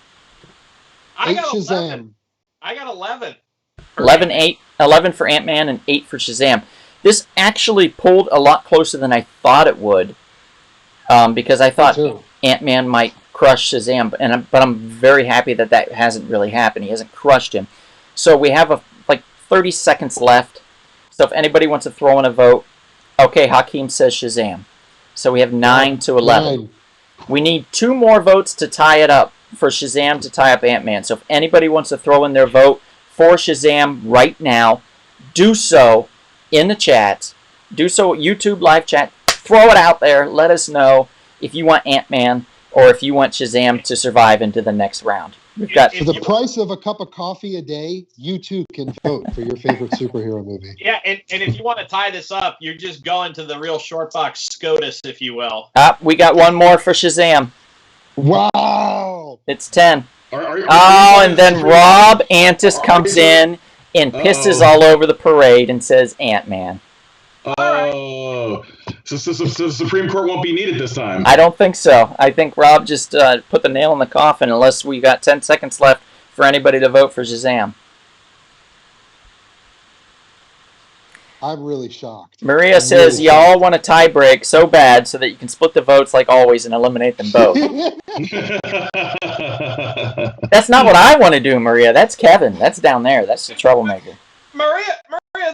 I got Shazam. I got 11. 11 for Ant-Man and 8 for Shazam. This actually pulled a lot closer than I thought it would, because I thought Ant-Man might crush Shazam, but I'm very happy that hasn't really happened. He hasn't crushed him. So we have like 30 seconds left. So if anybody wants to throw in a vote, okay, Hakeem says Shazam. So we have 9 to 11. 9. We need 2 more votes to tie it up for Shazam to tie up Ant-Man. So if anybody wants to throw in their vote for Shazam right now, do so in the chat. Do so YouTube live chat. Throw it out there. Let us know if you want Ant-Man or if you want Shazam to survive into the next round. We've got for the price of a cup of coffee a day, you too can vote for your favorite superhero movie. Yeah, and if you want to tie this up, you're just going to the real short box SCOTUS, if you will. We got 1 more for Shazam. Wow! It's 10. And then Rob Antis comes in and pisses all over the parade and says Ant-Man. Oh, so the Supreme Court won't be needed this time. I don't think so. I think Rob just put the nail in the coffin unless we got 10 seconds left for anybody to vote for Shazam. I'm really shocked. Maria says, y'all want a tie break so bad so that you can split the votes like always and eliminate them both. That's not what I want to do, Maria. That's Kevin. That's down there. That's the troublemaker. Maria,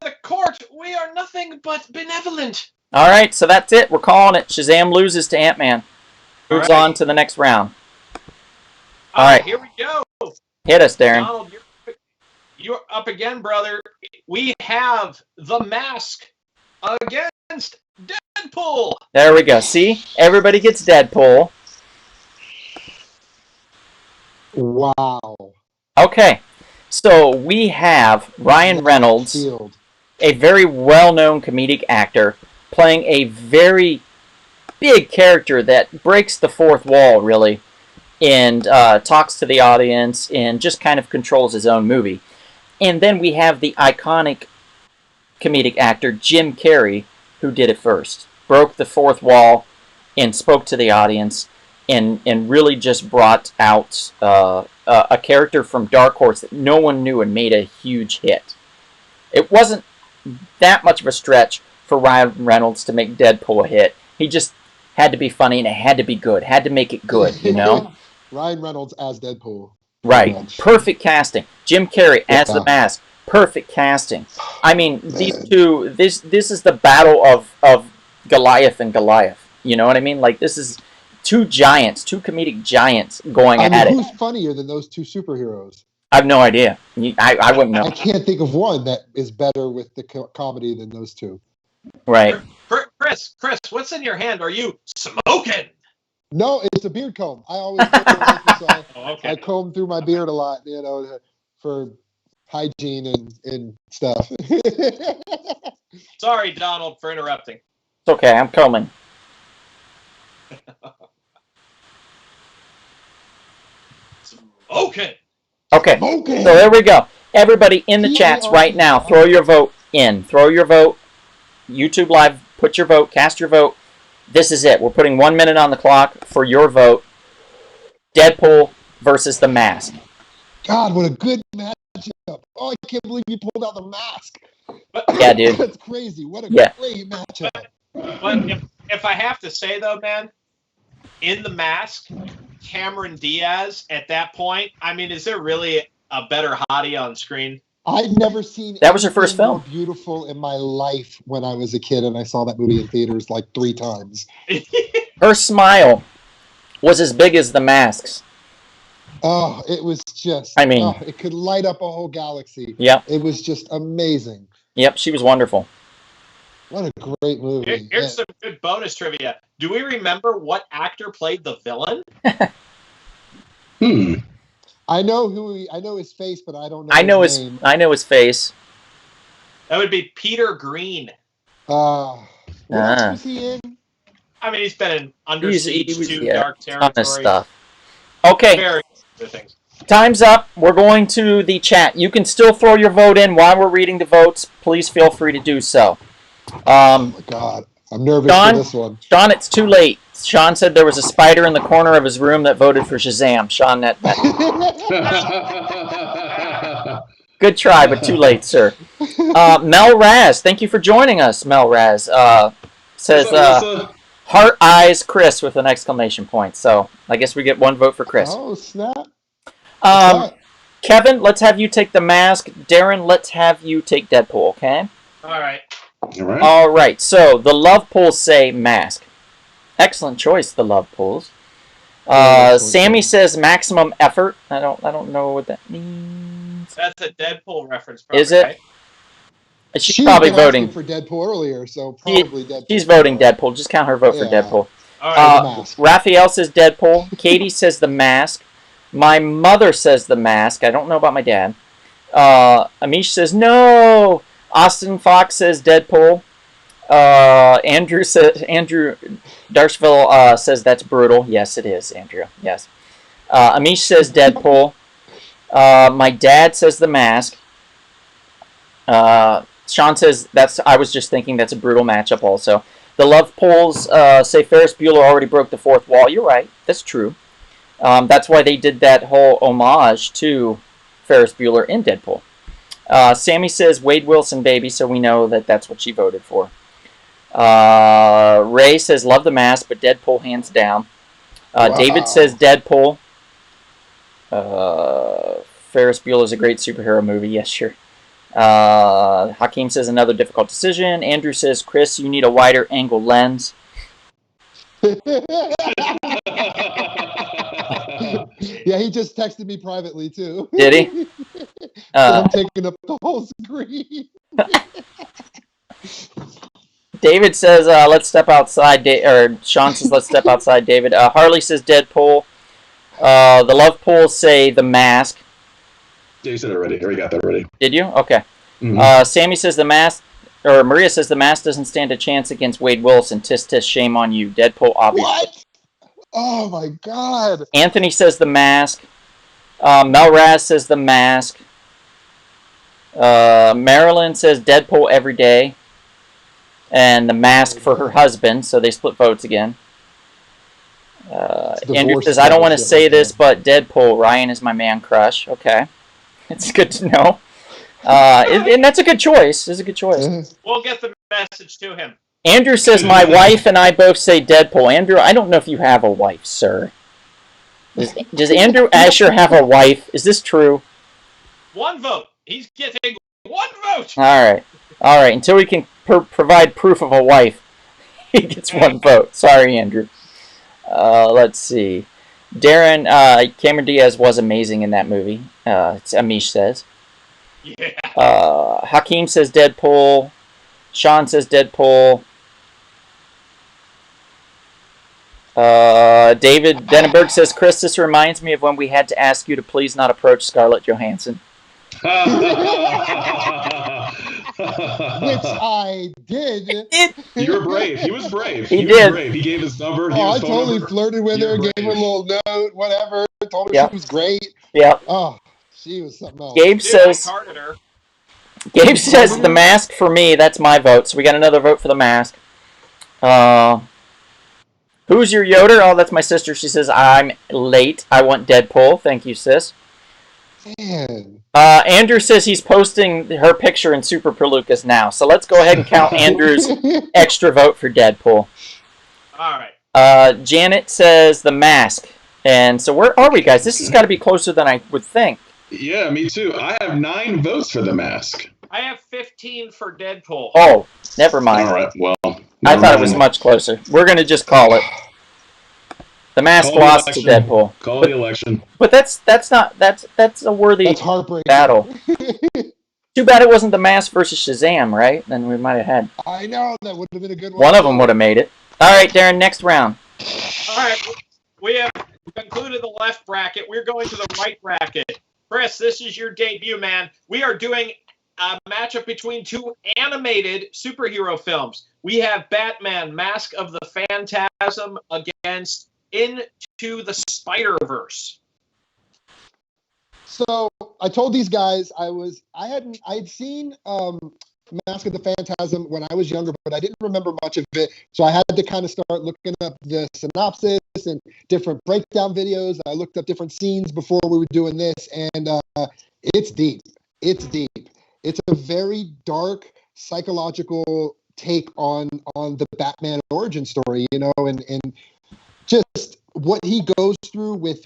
the court, we are nothing but benevolent. All right, so that's it. We're calling it. Shazam loses to Ant-Man. Moves on to the next round. All right. Here we go. Hit us, Darren. Donald, you're up again, brother. We have The Mask against Deadpool. There we go. See? Everybody gets Deadpool. Wow. Okay. So we have Ryan Reynolds, a very well-known comedic actor, playing a very big character that breaks the fourth wall, really, and talks to the audience and just kind of controls his own movie. And then we have the iconic comedic actor Jim Carrey, who did it first. Broke the fourth wall and spoke to the audience and really just brought out a character from Dark Horse that no one knew and made a huge hit. It wasn't that much of a stretch for Ryan Reynolds to make Deadpool a hit. He just had to be funny and it had to be good. Had to make it good, you know? Ryan Reynolds as Deadpool. Right. Perfect casting. Jim Carrey as the Mask. Perfect casting. I mean, these two, this is the battle of Goliath and Goliath. You know what I mean? Like, this is two giants, two comedic giants going at it. Who's funnier than those 2 superheroes? I have no idea. I wouldn't know. I can't think of one that is better with the comedy than those 2. Right. Chris, what's in your hand? Are you smoking? No, it's a beard comb. I always comb my wife, so Okay. I comb through my beard a lot, for hygiene and stuff. Sorry, Donald, for interrupting. It's okay. I'm combing. Okay. Okay. Okay. So there we go. Everybody in the chats right now, throw your vote in. Throw your vote. YouTube Live, put your vote, cast your vote. This is it. We're putting 1 minute on the clock for your vote. Deadpool versus The Mask. God, what a good matchup. Oh, I can't believe you pulled out The Mask. Yeah, dude. That's crazy. What a great matchup. But if I have to say, though, man, in The Mask, Cameron Diaz, at that point, I mean, is there really a better hottie on screen? I'd never seen that was her first film. More beautiful in my life when I was a kid, and I saw that movie in theaters like 3 times. Her smile was as big as The Mask's. Oh, it was just... I mean... it could light up a whole galaxy. Yep. It was just amazing. Yep, she was wonderful. What a great movie. Here's some good bonus trivia. Do we remember what actor played the villain? I know his face, but I don't know his name. I know his face. That would be Peter Green. What else was he in? I mean, he's been in Under Siege 2, Dark Territory. Ton of stuff. Okay. Very good things. Time's up. We're going to the chat. You can still throw your vote in while we're reading the votes. Please feel free to do so. Oh my God. I'm nervous for this one. Sean, it's too late. Sean said there was a spider in the corner of his room that voted for Shazam. Sean, that good try, but too late, sir. Mel Raz, thank you for joining us. Mel Raz says heart eyes Chris with an exclamation point. So I guess we get 1 vote for Chris. Oh snap! Kevin, let's have you take The Mask. Darren, let's have you take Deadpool. Okay. All right. All right. So the love pools say Mask. Excellent choice, the love pools. Sammy says maximum effort. I don't know what that means. That's a Deadpool reference. Probably, is it? Right? She's probably voting for Deadpool earlier, so probably Deadpool. She's voting Deadpool. Just count her vote for Deadpool. All right. Raphael says Deadpool. Katie says The Mask. My mother says The Mask. I don't know about my dad. Amish says no. Austin Fox says Deadpool. Andrew Darshville says that's brutal. Yes, it is, Andrew. Yes. Amish says Deadpool. My dad says The Mask. Sean says I was just thinking that's a brutal matchup also. The love polls say Ferris Bueller already broke the 4th wall. You're right. That's true. That's why they did that whole homage to Ferris Bueller in Deadpool. Sammy says Wade Wilson, baby, so we know that that's what she voted for. Ray says love The Mask, but Deadpool hands down. Wow. David says Deadpool. Ferris Bueller is a great superhero movie. Yes, sure. Hakeem says another difficult decision. Andrew says, Chris, you need a wider angle lens. Yeah, he just texted me privately too. Did he? I'm taking up the whole screen. David says, let's step outside. Or Sean says, let's step outside, David. Harley says Deadpool. The love pools say The Mask. Yeah, you said it already. We got that already. Did you? Okay. Mm-hmm. Sammy says The Mask, or Maria says The Mask doesn't stand a chance against Wade Wilson. Tisk, tisk, shame on you. Deadpool, obviously. What? Oh my God. Anthony says The Mask. Mel Raz says The Mask. Marilyn says Deadpool every day. And The Mask for her husband, so they split votes again. Andrew says, I don't want to say this, but Deadpool, Ryan is my man crush. Okay. It's good to know. And that's a good choice. It's a good choice. We'll get the message to him. Andrew says, my wife and I both say Deadpool. Andrew, I don't know if you have a wife, sir. Does Andrew Asher have a wife? Is this true? 1 vote. He's getting 1 vote. All right. Until we can provide proof of a wife, he gets 1 vote. Sorry, Andrew. Let's see. Darren, Cameron Diaz was amazing in that movie. Amish says. Yeah. Hakeem says Deadpool. Sean says Deadpool. David Denenberg says, Chris, this reminds me of when we had to ask you to please not approach Scarlett Johansson. Which I did. You're brave. He was brave. He was did. brave. He gave his number. I totally flirted with her, gave her a little note, whatever. Told her she was great. Yeah. Oh, she was something else. Gabe says, The Mask for me. That's my vote. So we got another vote for The Mask. Who's your Yoder? Oh, that's my sister. She says, I'm late. I want Deadpool. Thank you, sis. Man. Andrew says he's posting her picture in Super Perlucas now. So let's go ahead and count Andrew's extra vote for Deadpool. All right. Janet says The Mask. And so where are we, guys? This has got to be closer than I would think. Yeah, me too. I have 9 votes for The Mask. I have 15 for Deadpool. Oh, never mind. All right, well. I thought it was much closer. We're going to just call it. The Mask lost to Deadpool. Call the election. But that's a worthy battle. Too bad it wasn't The Mask versus Shazam, right? Then we might have had. I know, that would have been a good one. One of them would have made it. All right, Darren, next round. All right, we have concluded the left bracket. We're going to the right bracket. Chris, this is your debut, man. We are doing a matchup between 2 animated superhero films. We have Batman, Mask of the Phantasm against Into the Spider-Verse. So I told these guys I had seen Mask of the Phantasm when I was younger, but I didn't remember much of it. So I had to kind of start looking up the synopsis and different breakdown videos. I looked up different scenes before we were doing this, and it's deep. It's deep. It's a very dark psychological take on the Batman origin story, you know, and just what he goes through with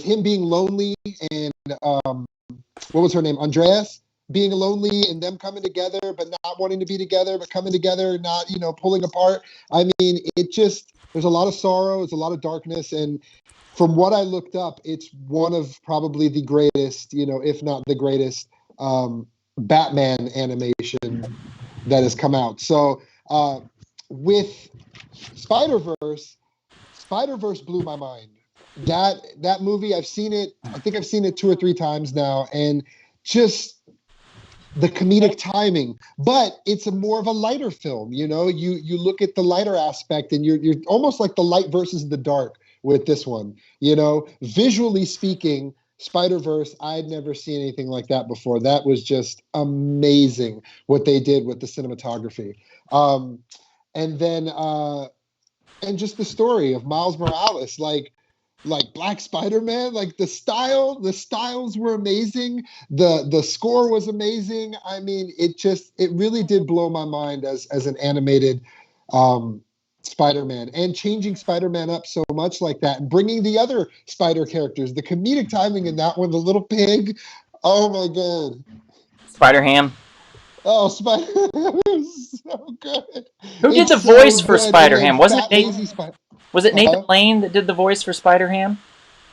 him being lonely and what was her name? Andreas being lonely and them coming together but not wanting to be together, but coming together, not, you know, pulling apart. I mean, there's a lot of sorrow, there's a lot of darkness, and from what I looked up, it's one of probably the greatest, you know, if not the greatest Batman animation that has come out. So with Spider-Verse blew my mind. That movie, I've seen it, I think I've seen it 2 or 3 times now, and just the comedic timing, but it's more of a lighter film. You know, you look at the lighter aspect, and you're almost like the light versus the dark with this one. You know, visually speaking, Spider-Verse, I'd never seen anything like that before. That was just amazing what they did with the cinematography. And then and just the story of Miles Morales, like Black Spider-Man, like the styles were amazing. The score was amazing. I mean, it really did blow my mind as an animated Spider-Man, and changing Spider-Man up so much like that, and bringing the other Spider characters, the comedic timing in that one, the little pig. Oh my God. Spider-Ham. Oh, Spider-Ham is so good. Who did the voice for Spider-Ham? Wasn't it Was it Nathan Lane that did the voice for Spider-Ham?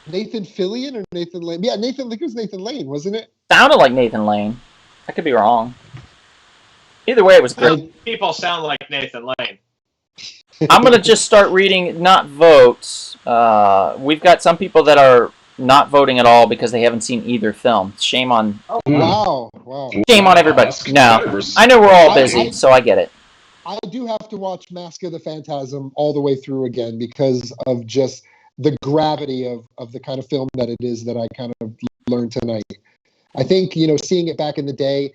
Nathan Fillion or Nathan Lane? Yeah, I think it was Nathan Lane, wasn't it? Sounded like Nathan Lane. I could be wrong. Either way, it was great. People sound like Nathan Lane. I'm going to just start reading not votes. We've got some people that are not voting at all because they haven't seen either film. Shame on... Oh, wow. Shame on everybody. No, I know we're all busy, so I get it. I do have to watch Mask of the Phantasm all the way through again because of just the gravity of the kind of film that it is that I kind of learned tonight. I think, you know, seeing it back in the day,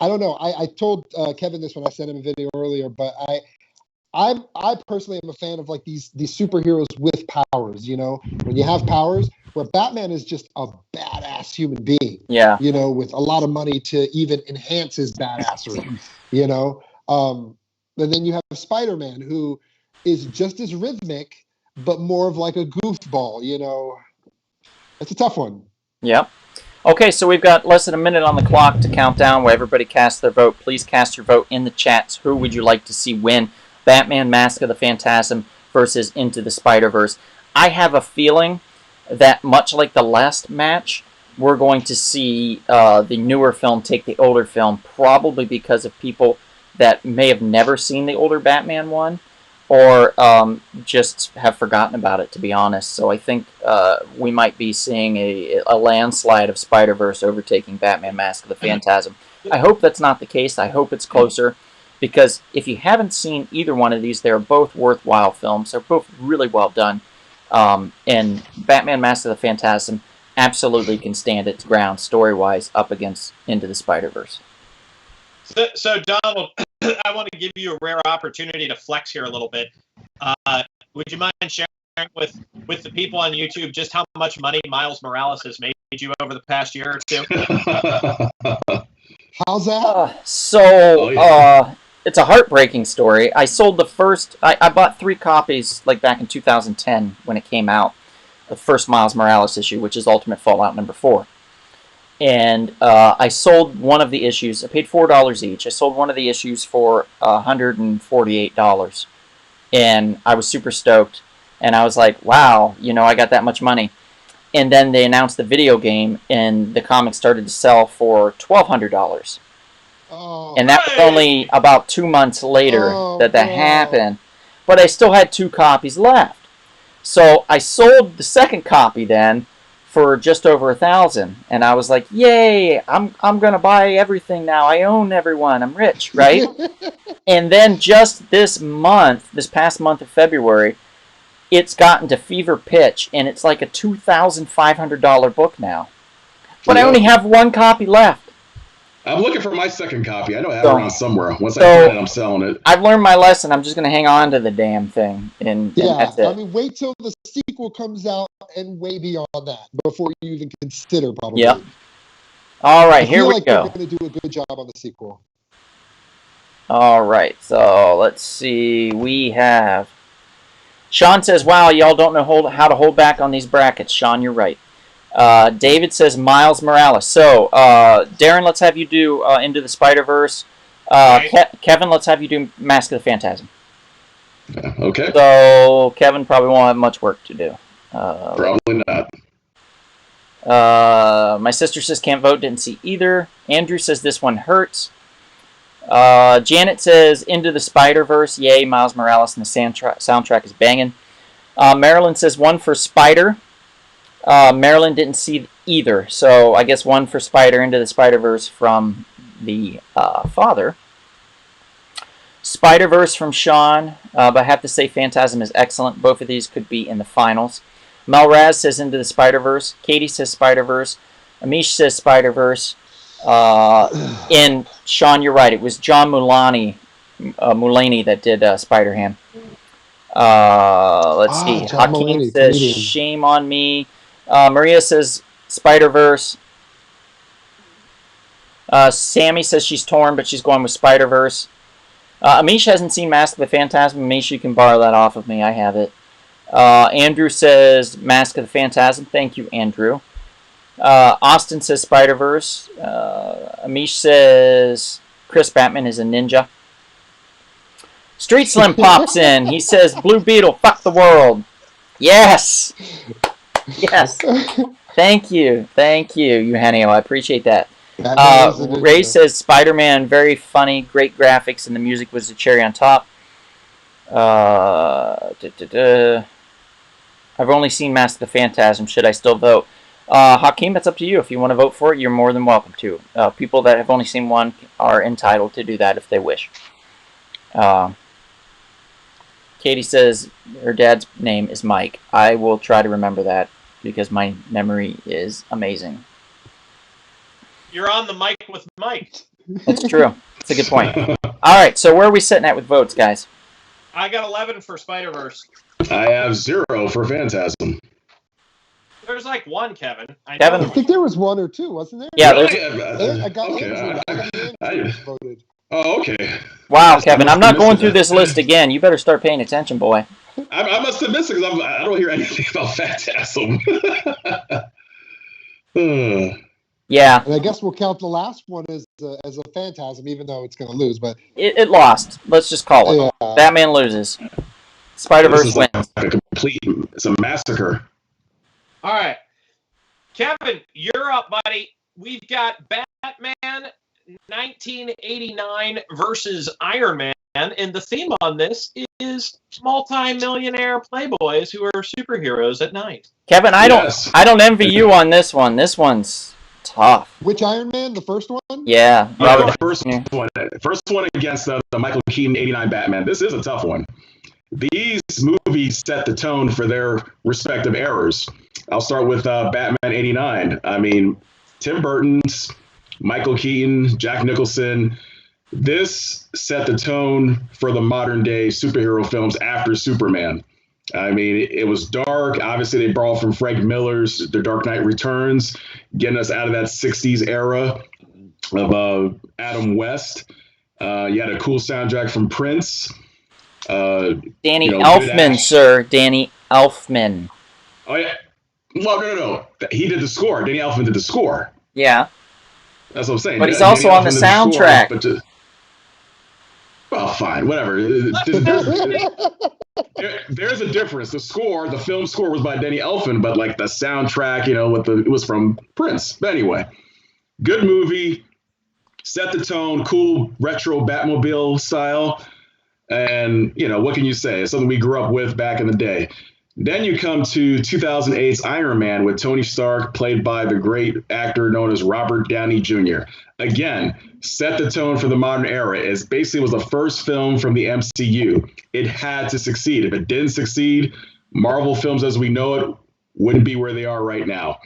I don't know. I told Kevin this when I sent him a video earlier, but I personally am a fan of like these superheroes with powers, you know, when you have powers, where Batman is just a badass human being, yeah, you know, with a lot of money to even enhance his badassery, you know. And then you have Spider-Man, who is just as rhythmic, but more of like a goofball, you know. It's a tough one. Yep. Okay, so we've got less than a minute on the clock to count down where everybody casts their vote. Please cast your vote in the chats. Who would you like to see win? Batman, Mask of the Phantasm versus Into the Spider-Verse. I have a feeling that much like the last match, we're going to see the newer film take the older film, probably because of people that may have never seen the older Batman one. or just have forgotten about it, to be honest. So I think we might be seeing a landslide of Spider-Verse overtaking Batman Mask of the Phantasm. I hope that's not the case. I hope it's closer, because if you haven't seen either one of these, they're both worthwhile films. They're both really well done. And Batman Mask of the Phantasm absolutely can stand its ground story-wise up against Into the Spider-Verse. So Donald, I want to give you a rare opportunity to flex here a little bit. Would you mind sharing with the people on YouTube just how much money Miles Morales has made you over the past year or two? How's that? It's a heartbreaking story. I sold the first... I bought 3 copies like back in 2010 when it came out. The first Miles Morales issue, which is Ultimate Fallout number 4. And I sold one of the issues. I paid $4 each. I sold one of the issues for $148. And I was super stoked. And I was like, wow, I got that much money. And then they announced the video game, and the comic started to sell for $1,200. Oh, And that was only about 2 months later that happened. But I still had 2 copies left. So I sold the second copy then for just over $1,000, and I was like, "Yay! I'm gonna buy everything now. I own everyone. I'm rich, right?" And then just this past month of February, it's gotten to fever pitch, and it's like a $2,500 book now. But I only have 1 copy left. I'm looking for my second copy. I know I have it around somewhere. Once I find it, I'm selling it. I've learned my lesson. I'm just going to hang on to the damn thing. And that's it. I mean, wait till the sequel comes out and way beyond that before you even consider probably. Yep. All right, here we go. They're going to do a good job on the sequel. All right, so let's see. We have... Sean says, wow, y'all don't know how to hold back on these brackets. Sean, you're right. David says Miles Morales. So, Darren, let's have you do Into the Spider-Verse. Kevin, let's have you do Mask of the Phantasm. Okay. So, Kevin probably won't have much work to do. Probably not. My sister says can't vote, didn't see either. Andrew says this one hurts. Janet says Into the Spider-Verse. Yay, Miles Morales, and the soundtrack is banging. Marilyn says 1 for Spider. Marilyn didn't see either, so I guess 1 for Spider, Into the Spider-Verse from the father. Spider-Verse from Sean, but I have to say Phantasm is excellent. Both of these could be in the finals. Melraz says Into the Spider-Verse. Katie says Spider-Verse. Amish says Spider-Verse. And Sean, you're right. It was John Mulaney that did Spider-Ham. Let's see. Hakeem says Shame on Me. Maria says Spider-Verse. Sammy says she's torn, but she's going with Spider-Verse. Amish hasn't seen Mask of the Phantasm. Amish, you can borrow that off of me. I have it. Andrew says Mask of the Phantasm. Thank you, Andrew. Austin says Spider-Verse. Amish says Chris Batman is a ninja. Street Slim pops in. He says Blue Beetle, fuck the world. Yes. Yes. Thank you, Eugenio. I appreciate that. Ray says Spider-Man, very funny, great graphics, and the music was the cherry on top. I've only seen Mask of the Phantasm. Should I still vote? Hakeem, it's up to you. If you want to vote for it, you're more than welcome to. People that have only seen one are entitled to do that if they wish. Katie says her dad's name is Mike. I will try to remember that because my memory is amazing. You're on the mic with Mike. That's true. That's a good point. All right, so where are we sitting at with votes, guys? I got 11 for Spider-Verse. I have 0 for Phantasm. There's like 1, Kevin. I think there was 1 or 2, wasn't there? Yeah, there's... I got Andrew voted. Oh, okay. Wow, Kevin, I'm not going through this list again. You better start paying attention, boy. I must have missed it because I don't hear anything about Phantasm. Yeah. And I guess we'll count the last one as a Phantasm, even though it's going to lose. But it lost. Let's just call it. Yeah. Batman loses. Spider-Verse wins. It's a massacre. All right. Kevin, you're up, buddy. We've got Batman 1989 versus Iron Man, and the theme on this is multi-millionaire playboys who are superheroes at night. Kevin, I don't envy you on this one. This one's tough. Which Iron Man? The first one? Yeah. The first one against the Michael Keaton 89 Batman. This is a tough one. These movies set the tone for their respective eras. I'll start with Batman 89. I mean, Tim Burton's, Michael Keaton, Jack Nicholson. This set the tone for the modern day superhero films after Superman. I mean, it was dark. Obviously, they borrowed from Frank Miller's The Dark Knight Returns, getting us out of that 60s era of Adam West. You had a cool soundtrack from Prince. Danny Elfman, sir. Danny Elfman. Oh, yeah. Well, no. He did the score. Danny Elfman did the score. Yeah. That's what I'm saying. But he's also on the soundtrack. Well, fine, whatever. There's a difference. The film score was by Danny Elfman, but like the soundtrack, it was from Prince. But anyway, good movie, set the tone, cool retro Batmobile style, and what can you say? It's something we grew up with back in the day. Then you come to 2008's Iron Man with Tony Stark, played by the great actor known as Robert Downey Jr. Again, set the tone for the modern era. It basically was the first film from the MCU. It had to succeed. If it didn't succeed, Marvel films as we know it wouldn't be where they are right now.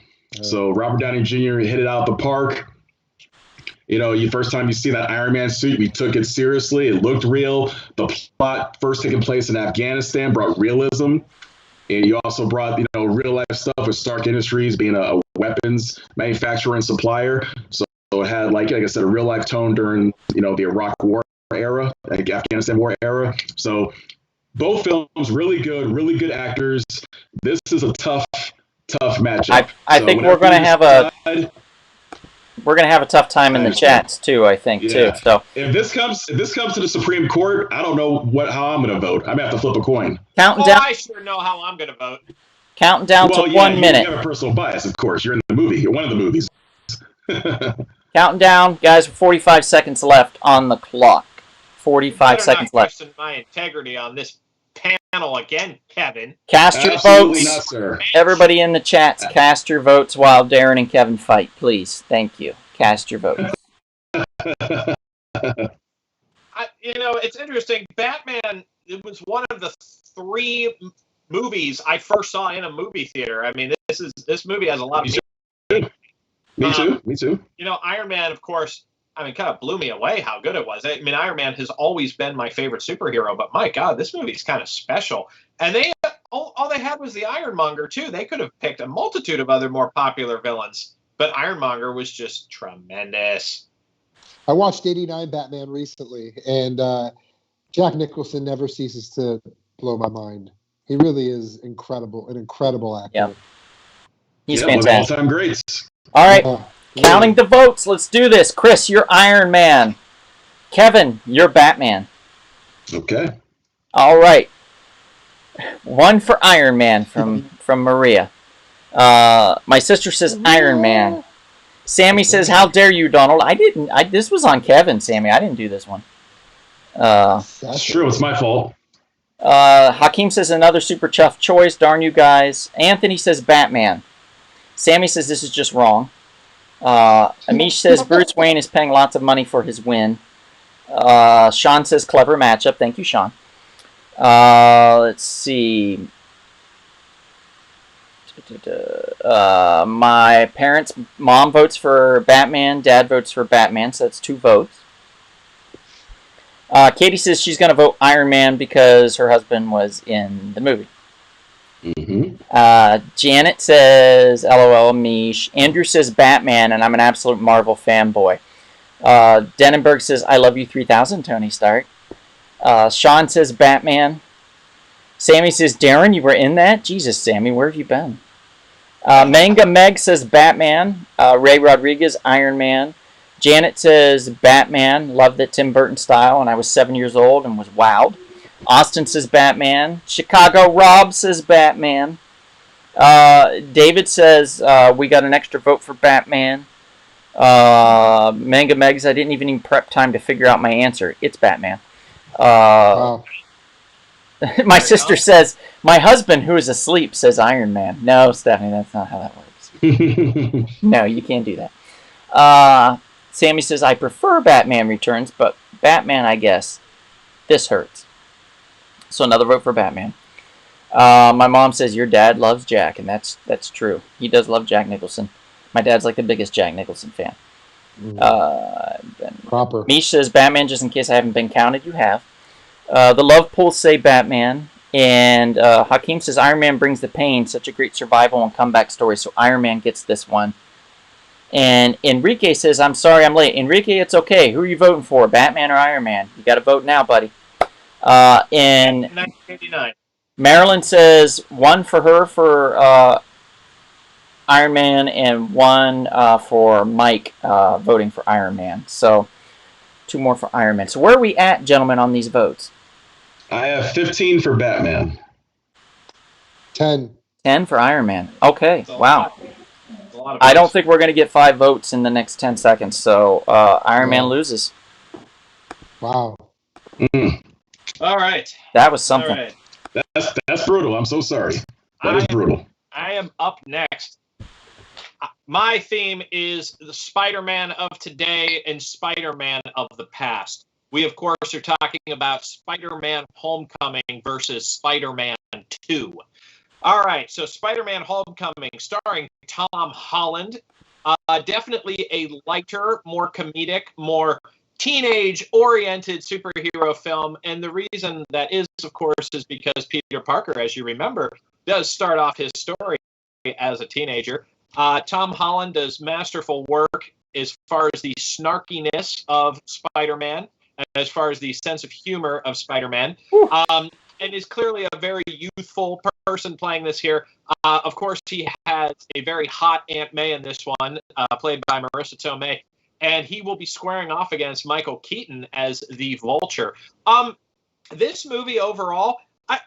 So Robert Downey Jr. hit it out the park. First time you see that Iron Man suit, we took it seriously. It looked real. The plot first taking place in Afghanistan brought realism. And you also brought, real life stuff with Stark Industries being a weapons manufacturer and supplier. So it had, like I said, a real life tone during, the Iraq War era, like Afghanistan War era. So both films really good actors. This is a tough matchup. I think we're going to have a tough time in the chats too. I think too. So if this comes to the Supreme Court, I don't know how I'm going to vote. I'm going to have to flip a coin. Counting down. I sure know how I'm going to vote. Counting down to 1 minute. You have a personal bias, of course. You're in the movie. You're one of the movies. Counting down, guys. 45 seconds left on the clock. 45 seconds left. Question my integrity on this panel again, Kevin. Cast your votes. Not, sir. Everybody in the chats, cast your votes while Darren and Kevin fight, please. Thank you. Cast your votes. It's interesting. Batman, it was one of the 3 movies I first saw in a movie theater. I mean, this movie has a lot of Me too. Iron Man, of course, kind of blew me away how good it was. I mean, Iron Man has always been my favorite superhero, but my God, this movie's kind of special. And all they had was the Ironmonger, too. They could have picked a multitude of other more popular villains, but Ironmonger was just tremendous. I watched 89 Batman recently, and Jack Nicholson never ceases to blow my mind. He really is an incredible actor. Yeah. He's fantastic. All-time greats. All right. Counting the votes. Let's do this. Chris, you're Iron Man. Kevin, you're Batman. Okay. All right. 1 for Iron Man from Maria. My sister says Iron Man. Sammy says, "How dare you, Donald?" I didn't. This was on Kevin, Sammy. I didn't do this one. That's true. It's my fault. Hakeem says, "Another super tough choice. Darn you guys." Anthony says, "Batman." Sammy says, "This is just wrong." Amish says, "Bruce Wayne is paying lots of money for his win." Sean says, "Clever matchup." Thank you, Sean. Let's see. My parents' mom votes for Batman. Dad votes for Batman, so that's 2 votes. Katie says she's going to vote Iron Man because her husband was in the movie. Mm-hmm. Janet says, "LOL, Mish." Andrew says Batman, and I'm an absolute Marvel fanboy. Denenberg says, "I love you 3000, Tony Stark." Sean says Batman. Sammy says, "Darren, you were in that?" Jesus, Sammy, where have you been? Manga Meg says Batman. Ray Rodriguez, Iron Man. Janet says Batman. Loved it Tim Burton style, and I was 7 years old and was wowed. Austin says Batman. Chicago Rob says Batman. David says we got an extra vote for Batman. Manga Megs, I didn't even prep time to figure out my answer. It's Batman. Wow. My sister says, my husband, who is asleep, says Iron Man. No, Stephanie, that's not how that works. No, you can't do that. Sammy says, I prefer Batman Returns, but Batman, I guess. This hurts. So another vote for Batman. My mom says, your dad loves Jack, and that's true. He does love Jack Nicholson. My dad's like the biggest Jack Nicholson fan. Proper. Mish says, Batman, just in case I haven't been counted. You have. The Love Pools say Batman. And Hakeem says, Iron Man brings the pain. Such a great survival and comeback story. So Iron Man gets this one. And Enrique says, I'm sorry I'm late. Enrique, it's okay. Who are you voting for? Batman or Iron Man? You got to vote now, buddy. And 1989. Marilyn says, one for her for Iron Man and one for Mike voting for Iron Man. So 2 more for Iron Man. So where are we at, gentlemen, on these votes? I have 15 for Batman. 10. 10 for Iron Man. Okay, wow. I don't think we're going to get 5 votes in the next 10 seconds, so Iron Man loses. Wow. All right. That was something. All right. That's brutal. I'm so sorry. That is brutal. I am up next. My theme is the Spider-Man of today and Spider-Man of the past. We, of course, are talking about Spider-Man Homecoming versus Spider-Man 2. All right, so Spider-Man Homecoming, starring Tom Holland. Definitely a lighter, more comedic, more teenage-oriented superhero film. And the reason that is, of course, is because Peter Parker, as you remember, does start off his story as a teenager. Tom Holland does masterful work as far as the snarkiness of Spider-Man, as far as the sense of humor of Spider-Man, and is clearly a very youthful person playing this here. Of course, he has a very hot Aunt May in this one, played by Marissa Tomei, and he will be squaring off against Michael Keaton as the Vulture. This movie overall,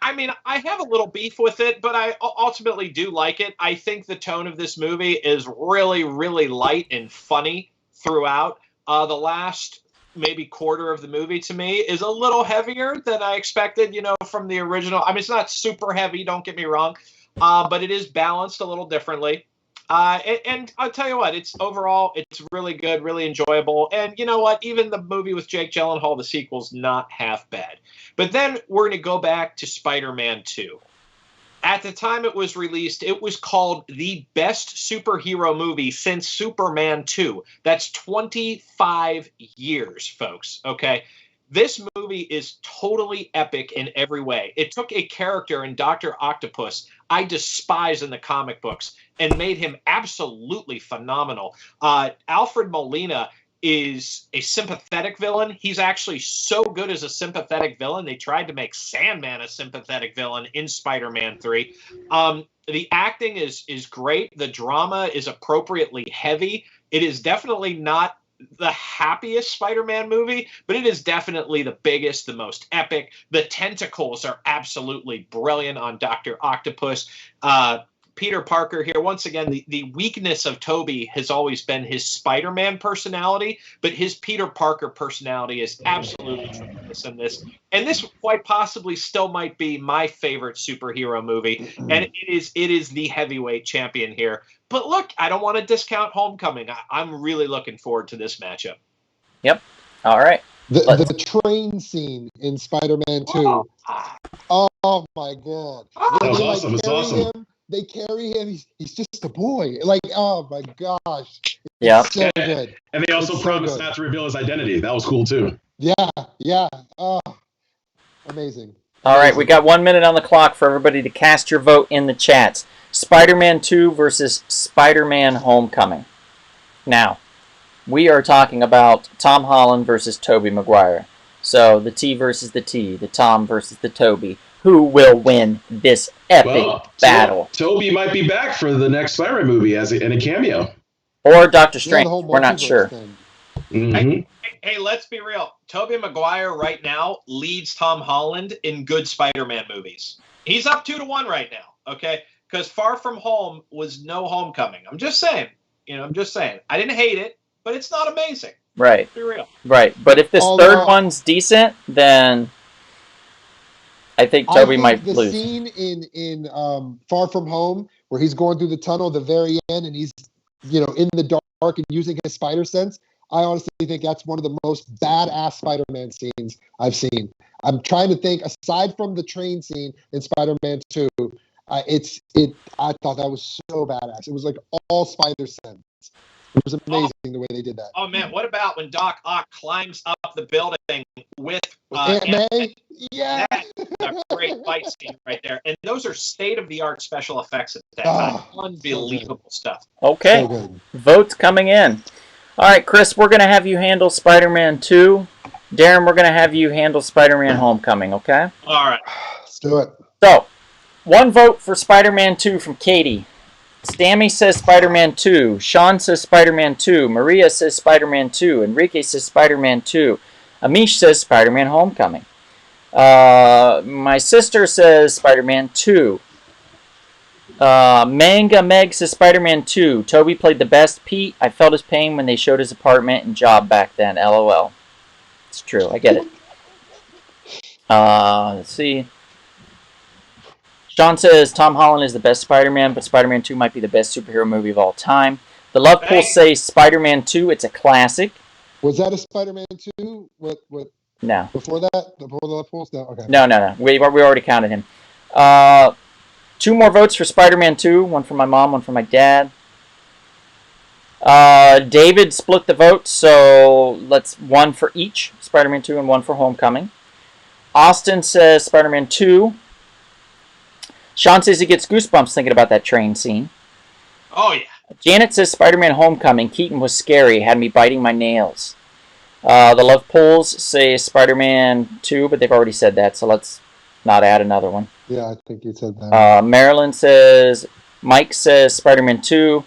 I mean, I have a little beef with it, but I ultimately do like it. I think the tone of this movie is really, really light and funny throughout. The last maybe quarter of the movie to me is a little heavier than I expected, from the original. I mean, it's not super heavy, don't get me wrong, but it is balanced a little differently. And I'll tell you what, it's really good, really enjoyable. And you know what? Even the movie with Jake Gyllenhaal, the sequel's not half bad. But then we're going to go back to Spider-Man 2. At the time it was released, it was called the best superhero movie since Superman 2. That's 25 years, folks, okay? This movie is totally epic in every way. It took a character in Dr. Octopus I despise in the comic books and made him absolutely phenomenal. Alfred Molina is a sympathetic villain. He's actually so good as a sympathetic villain. They tried to make Sandman a sympathetic villain in Spider-Man 3. The acting is great. The drama is appropriately heavy. It is definitely not the happiest Spider-Man movie, but it is definitely the biggest, the most epic. The tentacles are absolutely brilliant on Dr. Octopus. Peter Parker here, once again, the weakness of Tobey has always been his Spider-Man personality, but his Peter Parker personality is absolutely tremendous in this. And this quite possibly still might be my favorite superhero movie, and it is the heavyweight champion here. But look, I don't want to discount Homecoming. I'm really looking forward to this matchup. Yep. All right. The train scene in Spider-Man 2. Oh my God. That was awesome. It's awesome. They carry him. He's just a boy. Like, oh my gosh. Yeah. So good. And they also promised not to reveal his identity. That was cool too. Yeah. Oh, amazing. All right, we got 1 minute on the clock for everybody to cast your vote in the chats. Spider-Man 2 versus Spider-Man Homecoming. Now, we are talking about Tom Holland versus Tobey Maguire. So, the T versus the T, the Tom versus the Tobey. Who will win this epic battle? Tobey might be back for the next Spider-Man movie in a cameo. Or Doctor Strange. We're not sure. Hey, let's be real. Tobey Maguire right now leads Tom Holland in good Spider-Man movies. He's up 2-1 right now, okay? Because Far From Home was no Homecoming. I'm just saying. I didn't hate it. but it's not amazing. Right. Be real. Right. But if this third one's decent, then I think Toby might lose. The scene in Far From Home where he's going through the tunnel at the very end and he's, in the dark and using his spider sense, I honestly think that's one of the most badass Spider-Man scenes I've seen. I'm trying to think, aside from the train scene in Spider-Man 2, I thought that was so badass. It was like all spider sense. It was amazing the way they did that. Oh man, what about when Doc Ock climbs up the building with Aunt May? Yeah, that's a great fight scene right there. And those are state-of-the-art special effects at that time. Unbelievable stuff. Okay, so votes coming in. All right, Chris, we're gonna have you handle Spider-Man 2. Darren, we're gonna have you handle Spider-Man Homecoming. Okay. All right. Let's do it. So, 1 vote for Spider-Man 2 from Katie. Stammy says Spider-Man 2. Sean says Spider-Man 2. Maria says Spider-Man 2. Enrique says Spider-Man 2. Amish says Spider-Man Homecoming. My sister says Spider-Man 2. Manga Meg says Spider-Man 2. Toby played the best. Pete, I felt his pain when they showed his apartment and job back then. LOL. It's true. I get it. Let's see. Sean says Tom Holland is the best Spider-Man, but Spider-Man 2 might be the best superhero movie of all time. The Love Pool says Spider-Man 2. It's a classic. Was that a Spider-Man 2? What? No. Before that? Before the Love Pools? No. Okay. No. We already counted him. 2 more votes for Spider-Man 2. 1 for my mom, 1 for my dad. David split the vote, so let's 1 for each. Spider-Man 2 and 1 for Homecoming. Austin says Spider-Man 2. Sean says he gets goosebumps thinking about that train scene. Oh, yeah. Janet says Spider-Man Homecoming. Keaton was scary. Had me biting my nails. The Love Pools say Spider-Man 2, but they've already said that, so let's not add another one. Yeah, I think you said that. Marilyn says... Mike says Spider-Man 2.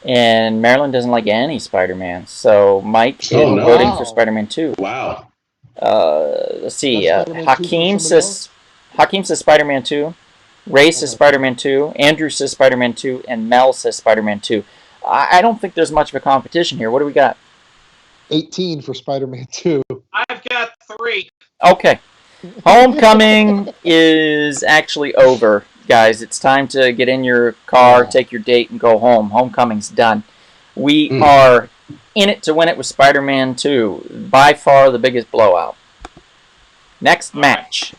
And Marilyn doesn't like any Spider-Man. So Mike is voting for Spider-Man 2. Wow. Let's see. Hakeem says Spider-Man 2. Ray says Spider-Man 2. Andrew says Spider-Man 2. And Mel says Spider-Man 2. I don't think there's much of a competition here. What do we got? 18 for Spider-Man 2. I've got 3. Okay. Homecoming is actually over, guys. It's time to get in your car, take your date, and go home. Homecoming's done. We are in it to win it with Spider-Man 2. By far the biggest blowout. Next match.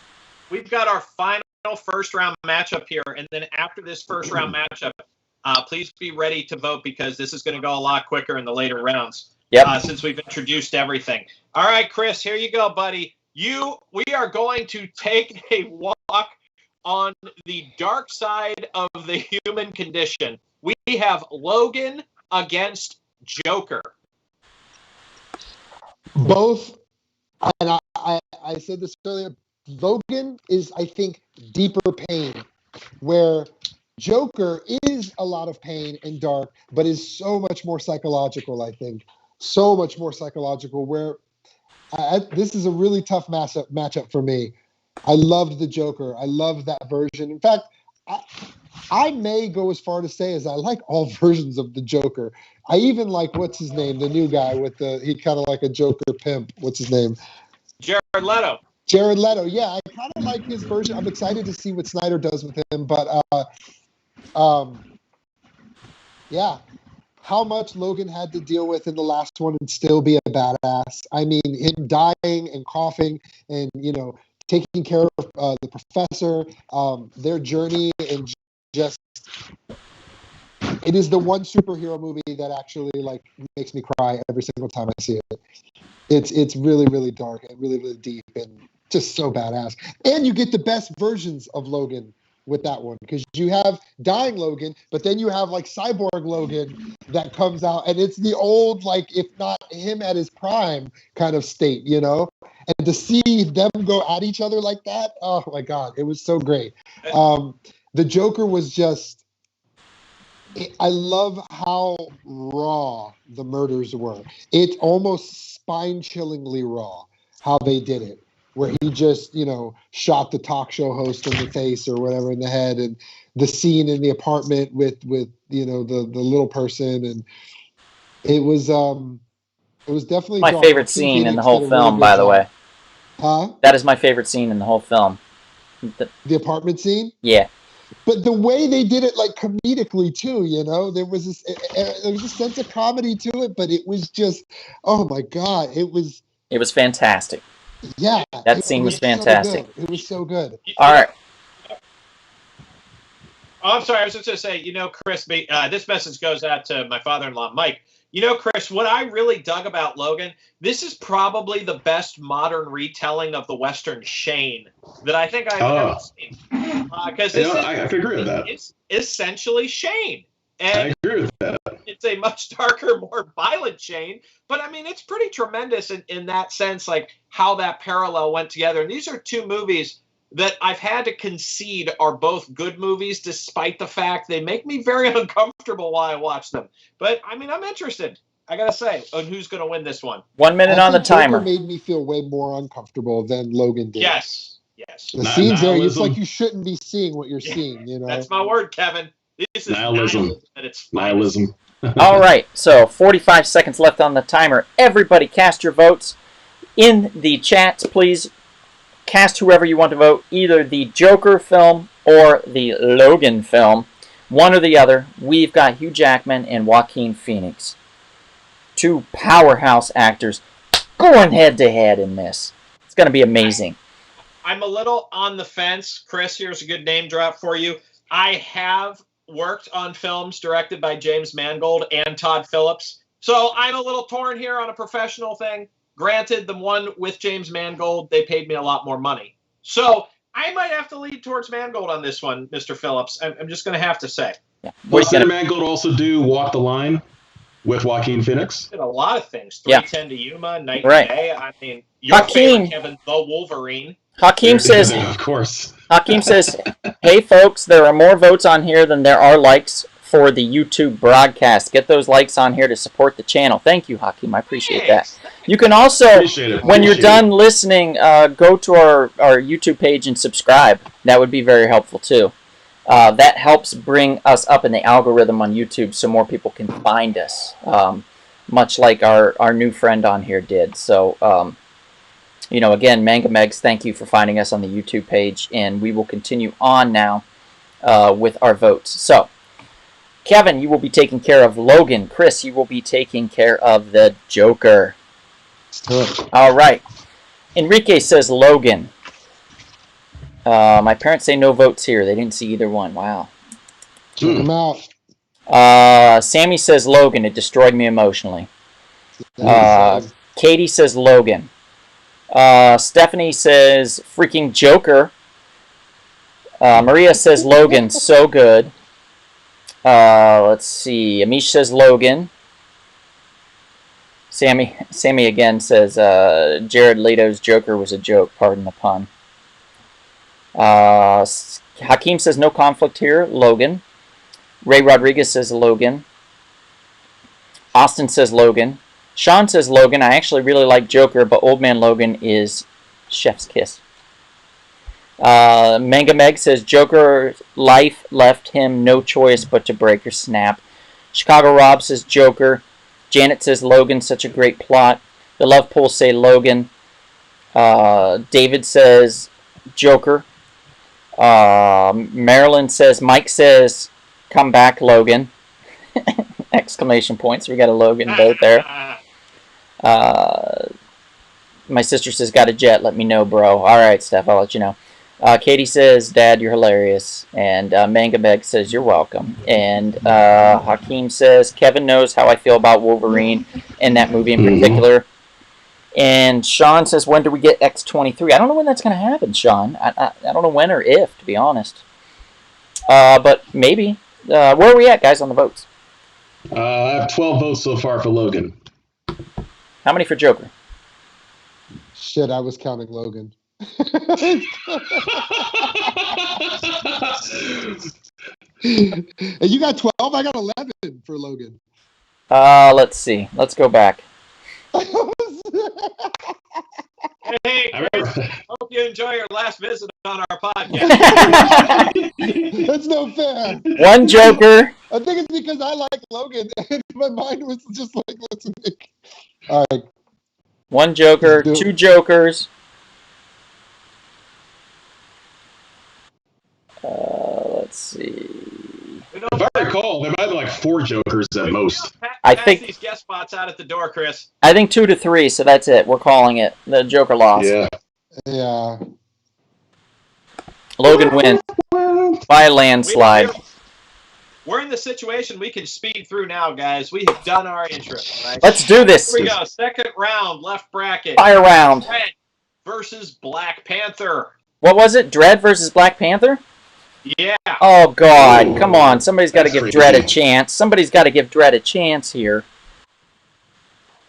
We've got our final first-round matchup here, and then after this first-round matchup, please be ready to vote because this is going to go a lot quicker in the later rounds. Yep. Since we've introduced everything. All right, Chris, here you go, buddy. We are going to take a walk on the dark side of the human condition. We have Logan against Joker. Both, and I said this earlier, Logan is, I think, deeper pain, where Joker is a lot of pain and dark, but is so much more psychological, I think. So much more psychological, where this is a really tough matchup for me. I loved the Joker. I loved that version. In fact, I may go as far to say as I like all versions of the Joker. I even like, what's his name, the new guy with he kind of like a Joker pimp. What's his name? Jared Leto. Jared Leto, yeah, I kind of like his version. I'm excited to see what Snyder does with him, but yeah, how much Logan had to deal with in the last one and still be a badass. I mean, him dying and coughing and, taking care of the professor, their journey, and just, it is the one superhero movie that actually makes me cry every single time I see it. It's really, really dark and really, really deep and just so badass. And you get the best versions of Logan with that one, because you have dying Logan, but then you have Cyborg Logan that comes out, and it's the old, if not him at his prime kind of state, and to see them go at each other like that, oh my God, it was so great. The Joker was just, I love how raw the murders were. It's almost spine-chillingly raw how they did it, where he just, shot the talk show host in the face or whatever, in the head, and the scene in the apartment with the little person, and It was definitely My dark. favorite Joaquin scene in the Phoenix whole did a really film, good by the job. way. Huh? That is my favorite scene in the whole film. The apartment scene? Yeah. But the way they did it, like comedically too, there was a sense of comedy to it, but it was just, oh my god, it was fantastic. yeah, That scene was fantastic. So good. It was so good. All right. Oh, I'm sorry. I was just going to say, Chris, this message goes out to my father-in-law, Mike. Chris, what I really dug about Logan, this is probably the best modern retelling of the Western Shane that I think I've ever seen. Because I can agree with that. It's essentially Shane. And I agree with that. It's a much darker, more violent Shane. But, I mean, it's pretty tremendous in that sense, like how that parallel went together. And these are two movies that I've had to concede are both good movies, despite the fact they make me very uncomfortable while I watch them. But, I mean, I'm interested, I got to say, on who's going to win this one. 1 minute on the timer. Joker made me feel way more uncomfortable than Logan did. Yes. The scenes there, it's like you shouldn't be seeing what you're seeing, That's my word, Kevin. This is nihilism. Nihilism. All right, so 45 seconds left on the timer. Everybody cast your votes in the chat, please. Cast whoever you want to vote, either the Joker film or the Logan film. One or the other. We've got Hugh Jackman and Joaquin Phoenix. Two powerhouse actors going head-to-head in this. It's going to be amazing. I'm a little on the fence. Chris, here's a good name drop for you. I have worked on films directed by James Mangold and Todd Phillips. So I'm a little torn here on a professional thing. Granted, the one with James Mangold, they paid me a lot more money. So I might have to lead towards Mangold on this one, Mr. Phillips. I'm just going to have to say. Yeah. Didn't Mangold also do Walk the Line with Joaquin Phoenix? Did a lot of things. 3:10 to Yuma, Night right. and Day. I mean, your favorite, Kevin, the Wolverine. Hakeem says, of course. Hakeem says, hey, folks, there are more votes on here than there are likes for the YouTube broadcast. Get those likes on here to support the channel. Thank you, Hakeem. I appreciate that. You can also, when you're done listening, go to our YouTube page and subscribe. That would be very helpful, too. That helps bring us up in the algorithm on YouTube so more people can find us, much like our new friend on here did. So, again, Manga Megs, thank you for finding us on the YouTube page, and we will continue on now with our votes. So, Kevin, you will be taking care of Logan. Chris, you will be taking care of the Joker. All right. Enrique says Logan. My parents say no votes here. They didn't see either one. Wow. Check them out. Sammy says Logan. It destroyed me emotionally. Katie says Logan. Stephanie says freaking Joker. Maria says Logan. So good. Let's see. Amish says Logan. Sammy again says Jared Leto's Joker was a joke. Pardon the pun. Hakeem says no conflict here. Logan. Ray Rodriguez says Logan. Austin says Logan. Sean says Logan. I actually really like Joker, but Old Man Logan is chef's kiss. Manga Meg says Joker life left him no choice but to break or snap. Chicago Rob says Joker. Janet says Logan, such a great plot. The Love Pool say Logan. David says Joker. Marilyn says, Mike says, come back, Logan. Exclamation points. We got a Logan vote there. My sister says, got a jet. Let me know, bro. All right, Steph, I'll let you know. Katie says, Dad, you're hilarious. And Manga Meg says, you're welcome. And Hakeem says, Kevin knows how I feel about Wolverine and that movie in particular. And Sean says, when do we get X-23? I don't know when that's going to happen, Sean. I don't know when or if, to be honest. But maybe. Where are we at, guys, on the votes? I have 12 votes so far for Logan. How many for Joker? Shit, I was counting Logan. And you got 12? I got 11 for Logan. Let's see. Let's go back. Hey, Chris, hope you enjoy your last visit on our podcast. That's no fair. One Joker, I think it's because I like Logan, and my mind was just like, let's make. All right. One Joker, two Jokers. Let's see. If I recall, there might have been like 4 Jokers at most. I think these guest spots out at the door, Chris. I think 2 to 3, so that's it. We're calling it. The Joker lost. Yeah. Logan wins by a landslide. We're in the situation we can speed through now, guys. We have done our intro, right? Let's do this. Here we go. Second round, left bracket. Fire round. Dread versus Black Panther. What was it? Dread versus Black Panther? Yeah. Oh, God. Come on. Somebody's got to give Dread a chance. Somebody's got to give Dread a chance here.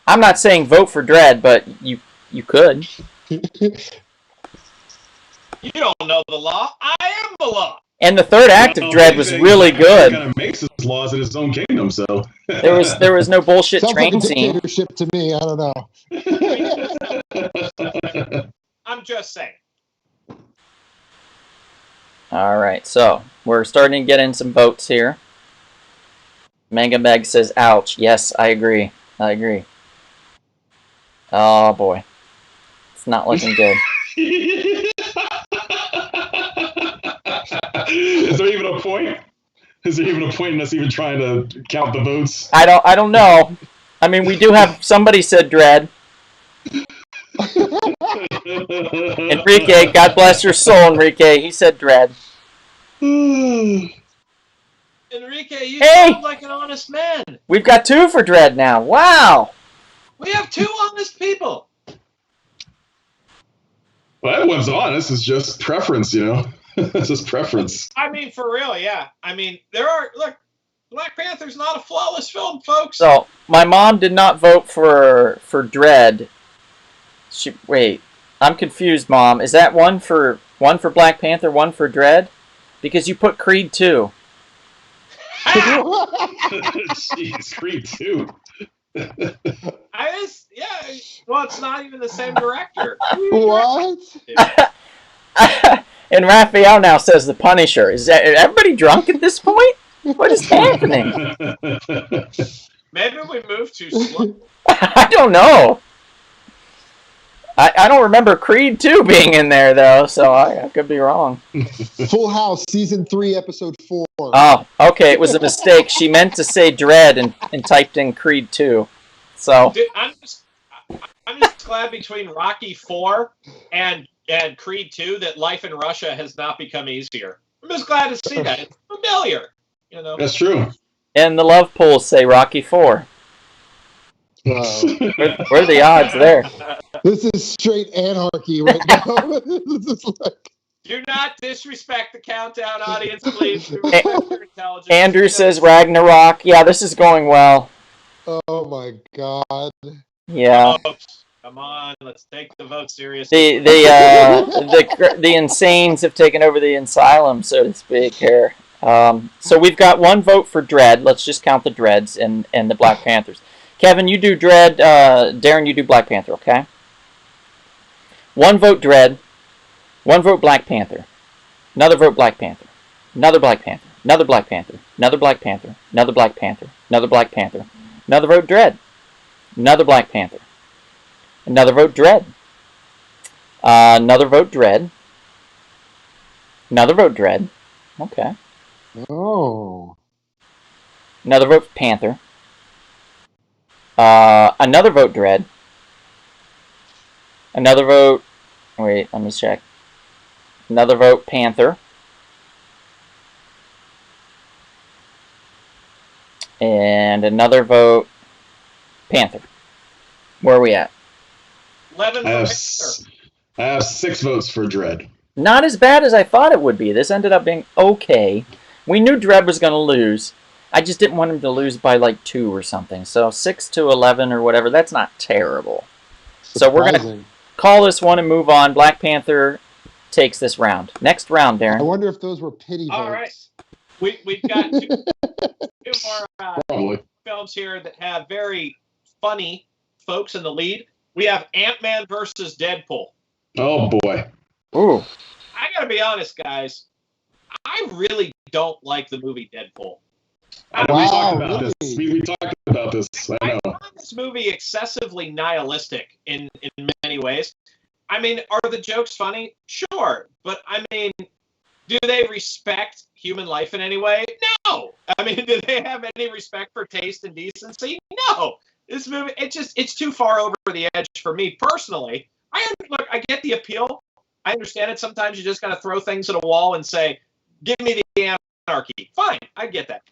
I'm not saying vote for Dread, but you could. You don't know the law. I am the law. And the third act of Dread was really good. He kind of makes his laws in his own kingdom, so there was no bullshit train scene. Dictatorship to me. I don't know. I'm just saying. All right, so we're starting to get in some votes here. Mega Meg says, "Ouch." Yes, I agree. Oh boy, it's not looking good. Is there even a point? Is there even a point in us even trying to count the votes? I don't know. I mean, we do have somebody said Dread. Enrique, God bless your soul, Enrique. He said Dread. Enrique, you sound like an honest man. We've got 2 for Dread now. Wow. We have 2 honest people. Well, everyone's honest. It's just preference, you know. It's just preference. I mean, for real, yeah. I mean, look, Black Panther's not a flawless film, folks. So, my mom did not vote for Dread. Wait, I'm confused, Mom. Is that one for Black Panther, one for Dread? Because you put Creed 2. Jeez, Creed 2. Well, it's not even the same director. What? And Raphael now says The Punisher. Is everybody drunk at this point? What is happening? Maybe we moved too slow. I don't know. I don't remember Creed 2 being in there, though, so I could be wrong. Full House, Season 3, Episode 4. Oh, okay, it was a mistake. She meant to say Dread and typed in Creed 2. So. Dude, I'm just glad between Rocky 4 and Creed 2 that life in Russia has not become easier. I'm just glad to see that. It's familiar, you know. That's true. And the love polls say Rocky 4. What are the odds there? This is straight anarchy right now. This is like... Do not disrespect the countdown, audience, please. Andrew says Ragnarok. Yeah, this is going well. Oh my God. Yeah. Come on, let's take the vote seriously. The Insanes have taken over the asylum, so to speak here. So we've got 1 vote for Dread. Let's just count the Dreads and the Black Panthers. Kevin, you do Dread. Darren, you do Black Panther, okay? 1 vote Dread. 1 vote Black Panther. Another vote Black Panther. Another Black Panther. Another Black Panther. Another Black Panther. Another Black Panther. Another Black Panther. Another vote Dread. Another Black Panther. Another vote Dread. Another vote Dread. Another vote Dread. Okay. Oh. Another vote Panther. Another vote Dread. Another vote... Wait, let me check. Another vote Panther. And another vote Panther. Where are we at? 11 I have 6 votes for Dread. Not as bad as I thought it would be. This ended up being okay. We knew Dread was going to lose. I just didn't want him to lose by like 2 or something. So 6 to 11 or whatever, that's not terrible. So we're going to call this one and move on. Black Panther takes this round. Next round, Darren. I wonder if those were pity votes. All right. We've got 2 more films here that have very funny folks in the lead. We have Ant-Man versus Deadpool. Oh, boy. Ooh. I got to be honest, guys. I really don't like the movie Deadpool. We talked about this. We talked about this. I know. I find this movie excessively nihilistic in many ways. I mean, are the jokes funny? Sure. But, I mean, do they respect human life in any way? No. I mean, do they have any respect for taste and decency? No. This movie, it's too far over the edge for me personally. Look, I get the appeal. I understand it. Sometimes you just got to throw things at a wall and say, give me the anarchy. Fine. I get that.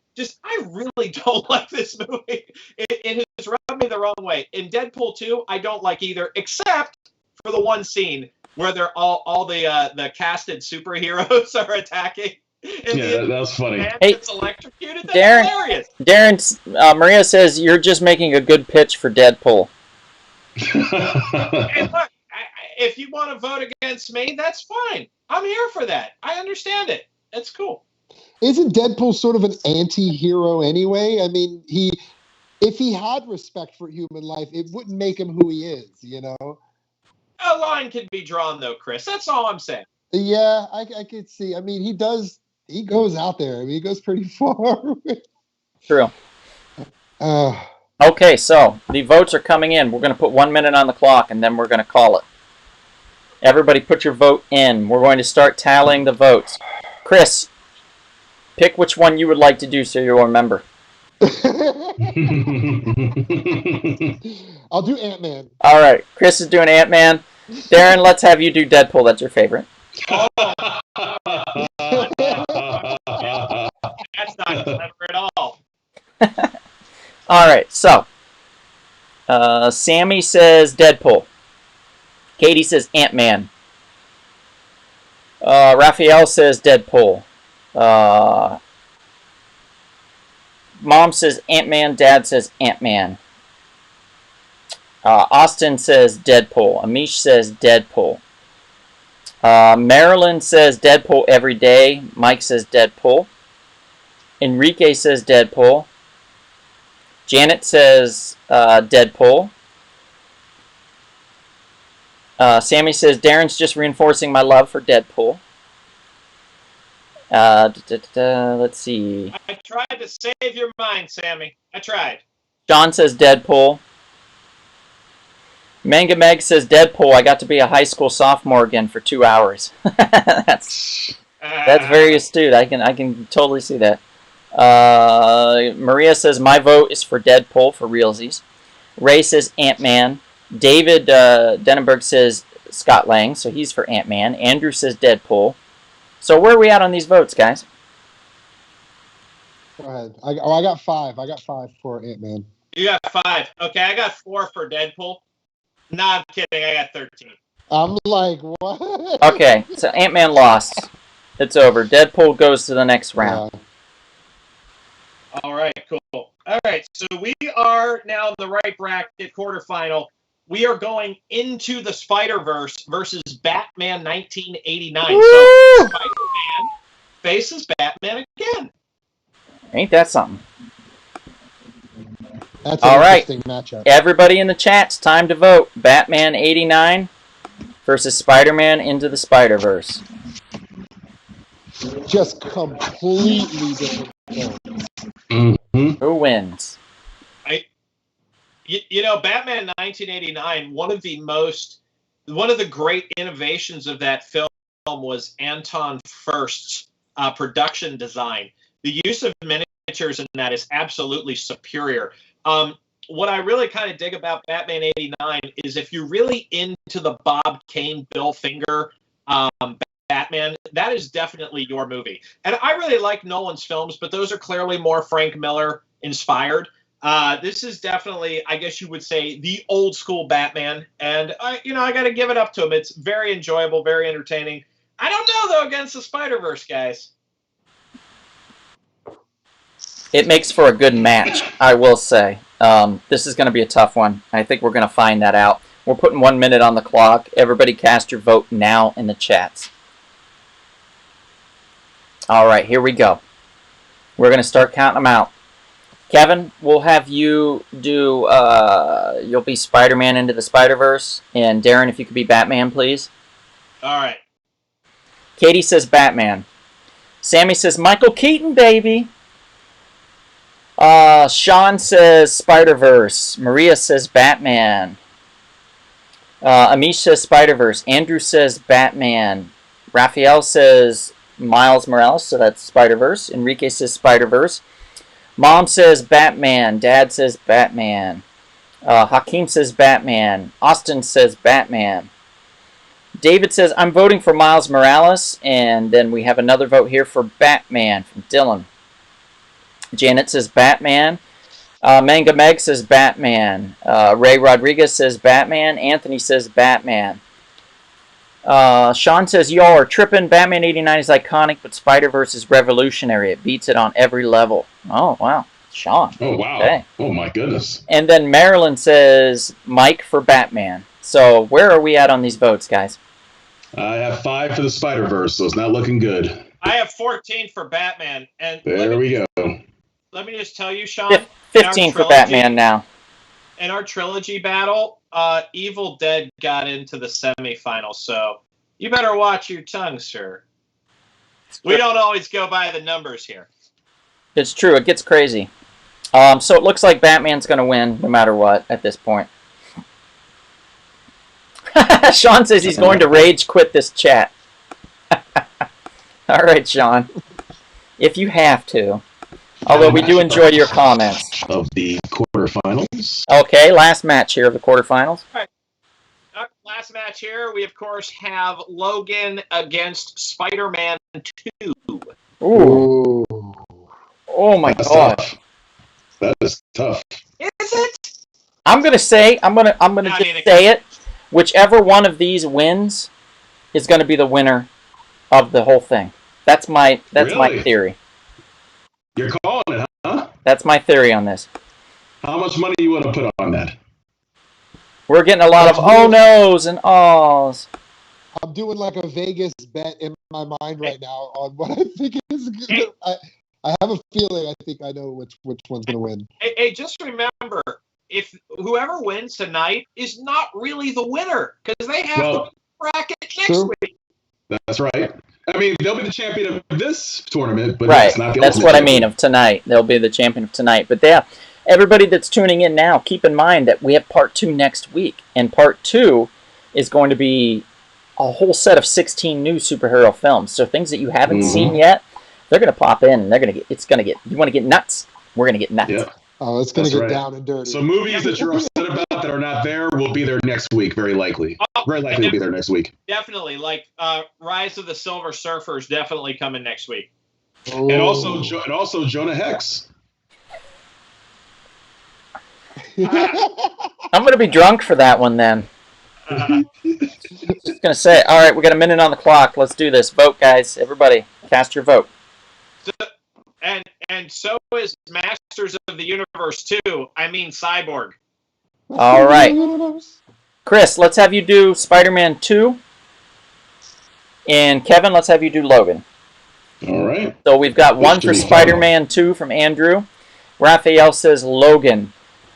I really don't like this movie. It has rubbed me the wrong way. In Deadpool 2, I don't like either, except for the one scene where they're all the casted superheroes are attacking. Yeah, that was funny. Hey, gets electrocuted. That's hilarious. Darren, Maria says you're just making a good pitch for Deadpool. Hey, look, if you want to vote against me, that's fine. I'm here for that. I understand it. That's cool. Isn't Deadpool sort of an anti-hero anyway? I mean, if he had respect for human life, it wouldn't make him who he is, you know? A line can be drawn, though, Chris. That's all I'm saying. Yeah, I could see. I mean, he goes out there. I mean, he goes pretty far. True. Okay, so the votes are coming in. We're going to put 1 minute on the clock, and then we're going to call it. Everybody put your vote in. We're going to start tallying the votes. Chris, pick which one you would like to do so you'll remember. I'll do Ant-Man. All right, Chris is doing Ant-Man. Darren, let's have you do Deadpool. That's your favorite. Oh. That's not clever at all. All right, so Sammy says Deadpool. Katie says Ant-Man. Raphael says Deadpool. Mom says Ant-Man. Dad says Ant-Man. Austin says Deadpool. Amish says Deadpool. Marilyn says Deadpool every day. Mike says Deadpool. Enrique says Deadpool. Janet says Deadpool. Sammy says Darren's just reinforcing my love for Deadpool. Let's see. I tried to save your mind, Sammy. I tried. John says Deadpool. Manga Meg says Deadpool. I got to be a high school sophomore again for 2 hours. that's very astute. I can totally see that. Maria says my vote is for Deadpool for realsies. Ray says Ant-Man. David Denenberg says Scott Lang, so he's for Ant-Man. Andrew says Deadpool. So where are we at on these votes, guys? Go ahead. I got 5. I got 5 for Ant-Man. You got 5. Okay, I got 4 for Deadpool. No, I'm kidding. I got 13. I'm like, what? Okay, so Ant-Man lost. It's over. Deadpool goes to the next round. Yeah. All right, cool. All right, so we are now in the right bracket quarterfinal. We are going into the Spider-Verse versus Batman 1989. Woo! So Spider-Man faces Batman again. Ain't that something? That's an All right. interesting matchup. Everybody in the chat's time to vote. Batman 89 versus Spider-Man Into the Spider-Verse. Just completely different films. Mm-hmm. Who wins? You know, Batman 1989, one of the great innovations of that film was Anton Furst's production design. The use of miniatures in that is absolutely superior. What I really kind of dig about Batman 89 is if you're really into the Bob Kane, Bill Finger Batman, that is definitely your movie. And I really like Nolan's films, but those are clearly more Frank Miller inspired. This is definitely, I guess you would say, the old school Batman. And I got to give it up to him. It's very enjoyable, very entertaining. I don't know, though, against the Spider-Verse, guys. It makes for a good match, I will say. This is going to be a tough one. I think we're going to find that out. We're putting 1 minute on the clock. Everybody cast your vote now in the chats. All right, here we go. We're going to start counting them out. Kevin, we'll have you do, you'll be Spider-Man Into the Spider-Verse. And Darren, if you could be Batman, please. All right. Katie says Batman. Sammy says Michael Keaton, baby. Sean says Spider-Verse. Maria says Batman. Amish says Spider-Verse. Andrew says Batman. Raphael says Miles Morales, so that's Spider-Verse. Enrique says Spider-Verse. Mom says Batman. Dad says Batman. Hakeem says Batman. Austin says Batman. David says, I'm voting for Miles Morales. And then we have another vote here for Batman from Dylan. Janet says Batman. Manga Meg says Batman. Ray Rodriguez says Batman. Anthony says Batman. Sean says, y'all are tripping. Batman 89 is iconic, but Spider-Verse is revolutionary. It beats it on every level. Oh, wow. Sean. Oh, wow. Okay. Oh, my goodness. And then Marilyn says Mike for Batman. So where are we at on these votes, guys? I have 5 for the Spider-Verse, so it's not looking good. I have 14 for Batman. And there we go. Let me just tell you, Sean. 15 for Batman now. In our trilogy battle, Evil Dead got into the semifinals, so you better watch your tongue, sir. We don't always go by the numbers here. It's true. It gets crazy. So it looks like Batman's going to win no matter what at this point. Sean says he's going to rage quit this chat. All right, Sean. If you have to. Although we do enjoy your comments. Of the quarterfinals. Okay, last match here of the quarterfinals. All right. Last match here, we of course have Logan against Spider-Man 2. Ooh. Oh my God. Tough. That is tough. Is it? I'm gonna say just say it. Whichever one of these wins is going to be the winner of the whole thing. That's my theory. You're calling it, huh? That's my theory on this. How much money you want to put on that? We're getting a lot of oh no's and ahs. I'm doing like a Vegas bet in my mind right now on what I think is good. I have a feeling I think I know which one's going to win. Hey, just remember, if whoever wins tonight is not really the winner, because they have to bracket next week. That's right. I mean, they'll be the champion of this tournament, but right. That's not the That's ultimate what champion. I mean of tonight. They'll be the champion of tonight. But yeah, everybody that's tuning in now, keep in mind that we have part 2 next week, and part 2 is going to be a whole set of 16 new superhero films. So things that you haven't seen yet, they're going to pop in, and you want to get nuts? We're going to get nuts. Yeah. Oh, it's going to get down and dirty. So movies that you're upset about that are not there will be there next week, very likely. Very likely will be there next week. Definitely. Like Rise of the Silver Surfer is definitely coming next week. Oh. And also Jonah Hex. I'm going to be drunk for that one then. Just going to say, all right, we got a minute on the clock. Let's do this. Vote, guys. Everybody, cast your vote. And so is Masters of the Universe 2. I mean Cyborg. All right. Chris, let's have you do Spider-Man 2. And Kevin, let's have you do Logan. All right. So we've got one for Spider-Man 2 from Andrew. Raphael says Logan.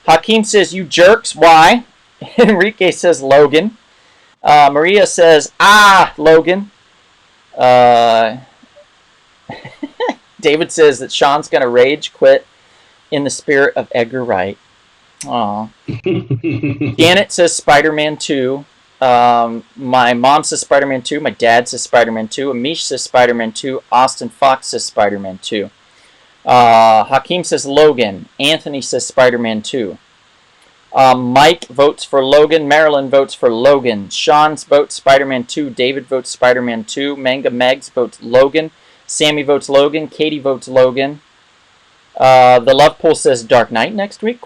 Hakeem says, you jerks, why? Enrique says Logan. Maria says, Logan. David says that Sean's going to rage quit in the spirit of Edgar Wright. Aw. Janet says Spider-Man 2. My mom says Spider-Man 2. My dad says Spider-Man 2. Amish says Spider-Man 2. Austin Fox says Spider-Man 2. Hakeem says Logan. Anthony says Spider-Man 2. Mike votes for Logan. Marilyn votes for Logan. Sean's votes Spider-Man 2. David votes Spider-Man 2. Manga Megs votes Logan. Sammy votes Logan. Katie votes Logan. The Love Pool says Dark Knight next week, ?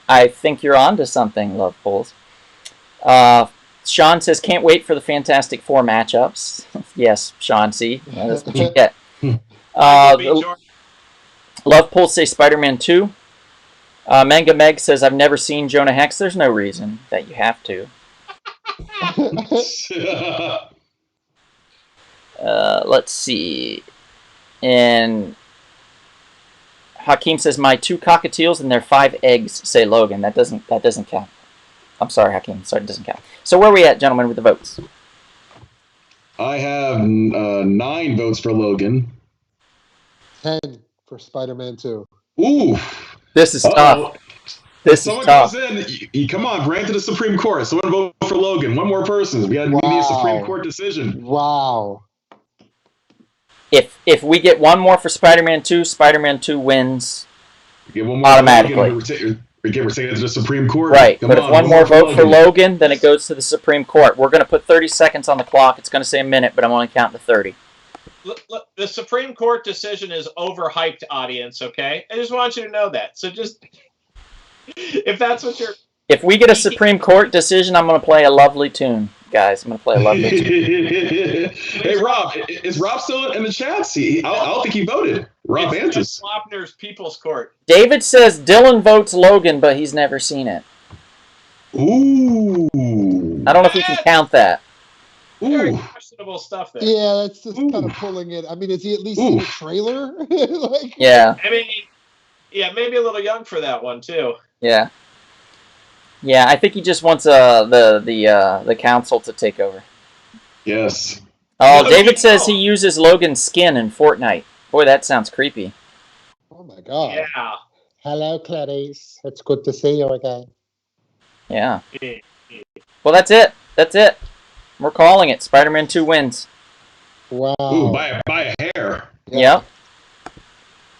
I think you're on to something, Love Pools. Sean says, can't wait for the Fantastic Four matchups. Yes, Sean, see? That's what you get. Love Pool says Spider-Man 2. Manga Meg says, I've never seen Jonah Hex. There's no reason that you have to. Let's see. And Hakeem says, my 2 cockatiels and their 5 eggs say Logan. That doesn't count. I'm sorry, Hakeem. Sorry, it doesn't count. So where are we at, gentlemen, with the votes? I have 9 votes for Logan. 10 for Spider-Man 2. Ooh. This is Uh-oh. tough. This is Someone tough. goes in. You come on, ran to the Supreme Court. Someone vote for Logan. One more person. We need a Supreme Court decision. Wow. If we get one more for Spider-Man 2, Spider-Man 2 wins Get one more automatically. We're taking it to the Supreme Court. Right, Come but on, if one more vote for Logan, then it goes to the Supreme Court. We're going to put 30 seconds on the clock. It's going to say a minute, but I'm only counting to 30. Look, the Supreme Court decision is overhyped, audience, okay? I just want you to know that. So just, if that's what you're... If we get a Supreme Court decision, I'm going to play a lovely tune, guys. I'm going to play a lovely tune. Hey, Rob, is Rob still in the chats? I don't think he voted. Rob Antis. Slopner's People's Court. David says Dylan votes Logan, but he's never seen it. Ooh. I don't know if we can count that. Very questionable stuff there. Yeah, that's just kind of pulling it. I mean, is he at least seen a trailer? Like, Yeah. I mean, yeah, maybe a little young for that one too. Yeah. Yeah, I think he just wants the council to take over. Yes. Oh, David says he uses Logan's skin in Fortnite. Boy, that sounds creepy. oh my God. Yeah. Hello, Clarice. It's good to see you again. Yeah. Well, that's it. That's it. We're calling it. Spider-Man 2 wins. Wow. Ooh, by a hair. Yep.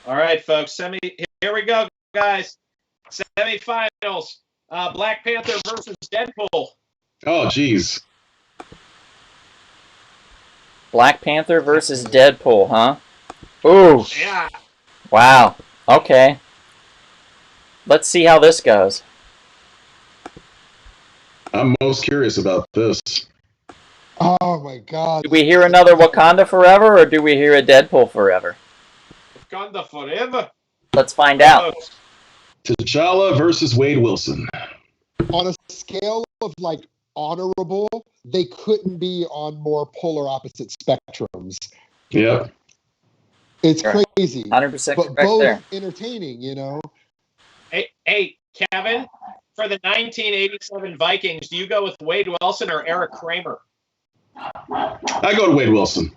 All right, folks. Here we go, guys. Semifinals. Black Panther versus Deadpool. Oh, jeez. Black Panther versus Deadpool, huh? Ooh. Yeah. Wow. Okay. Let's see how this goes. I'm most curious about this. Oh my God. Do we hear another Wakanda Forever, or do we hear a Deadpool Forever? Wakanda forever. Let's find out. T'Challa versus Wade Wilson. On a scale of like honorable, they couldn't be on more polar opposite spectrums. Yep. It's Sure. crazy. 100% But correct both there. entertaining, you know? Hey, Kevin, for the 1987 Vikings, do you go with Wade Wilson or Eric Kramer? I go to Wade Wilson.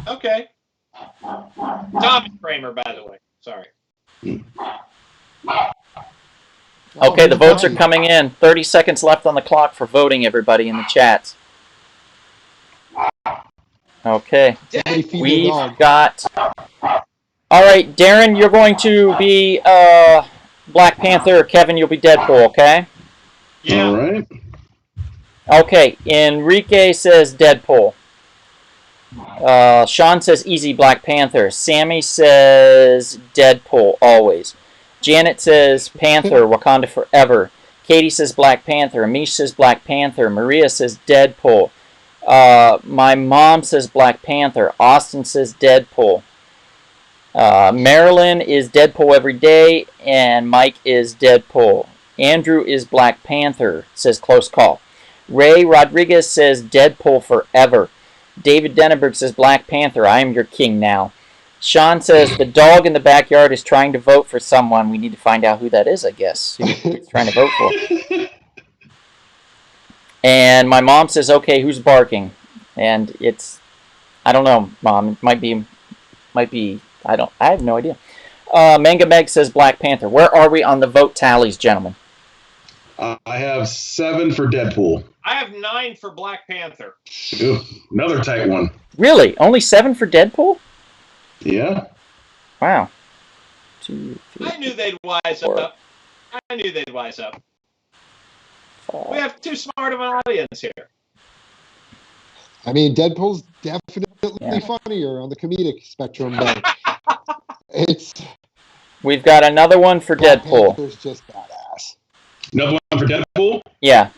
Okay. Tommy Kramer, by the way. Sorry. Okay, the votes are coming in. 30 seconds left on the clock for voting, everybody, in the chats. Okay. We've got... All right, Darren, you're going to be Black Panther. Kevin, you'll be Deadpool, okay? Yeah. All right. Okay, Enrique says Deadpool. Sean says easy Black Panther. Sammy says Deadpool, always. Janet says Panther, Wakanda Forever. Katie says Black Panther. Amish says Black Panther. Maria says Deadpool. My mom says Black Panther. Austin says Deadpool. Marilyn is Deadpool every day. And Mike is Deadpool. Andrew is Black Panther, says close call. Ray Rodriguez says Deadpool forever. David Denenberg says Black Panther, I am your king now. Sean says the dog in the backyard is trying to vote for someone. We need to find out who that is, I guess. Who he's trying to vote for. And my mom says, okay, who's barking? And it's, I don't know, Mom. It might be, I have no idea. Manga Meg says Black Panther. Where are we on the vote tallies, gentlemen? I have 7 for Deadpool. I have 9 for Black Panther. Ooh, another tight one. Really? Only 7 for Deadpool? Yeah. Wow. 2, 3, I knew they'd wise 4, up. I knew they'd wise up. 5. We have too smart of an audience here. I mean, Deadpool's definitely funnier on the comedic spectrum, but it's... We've got another one for Black Deadpool. Panther's just badass. Another one for Deadpool? Yeah.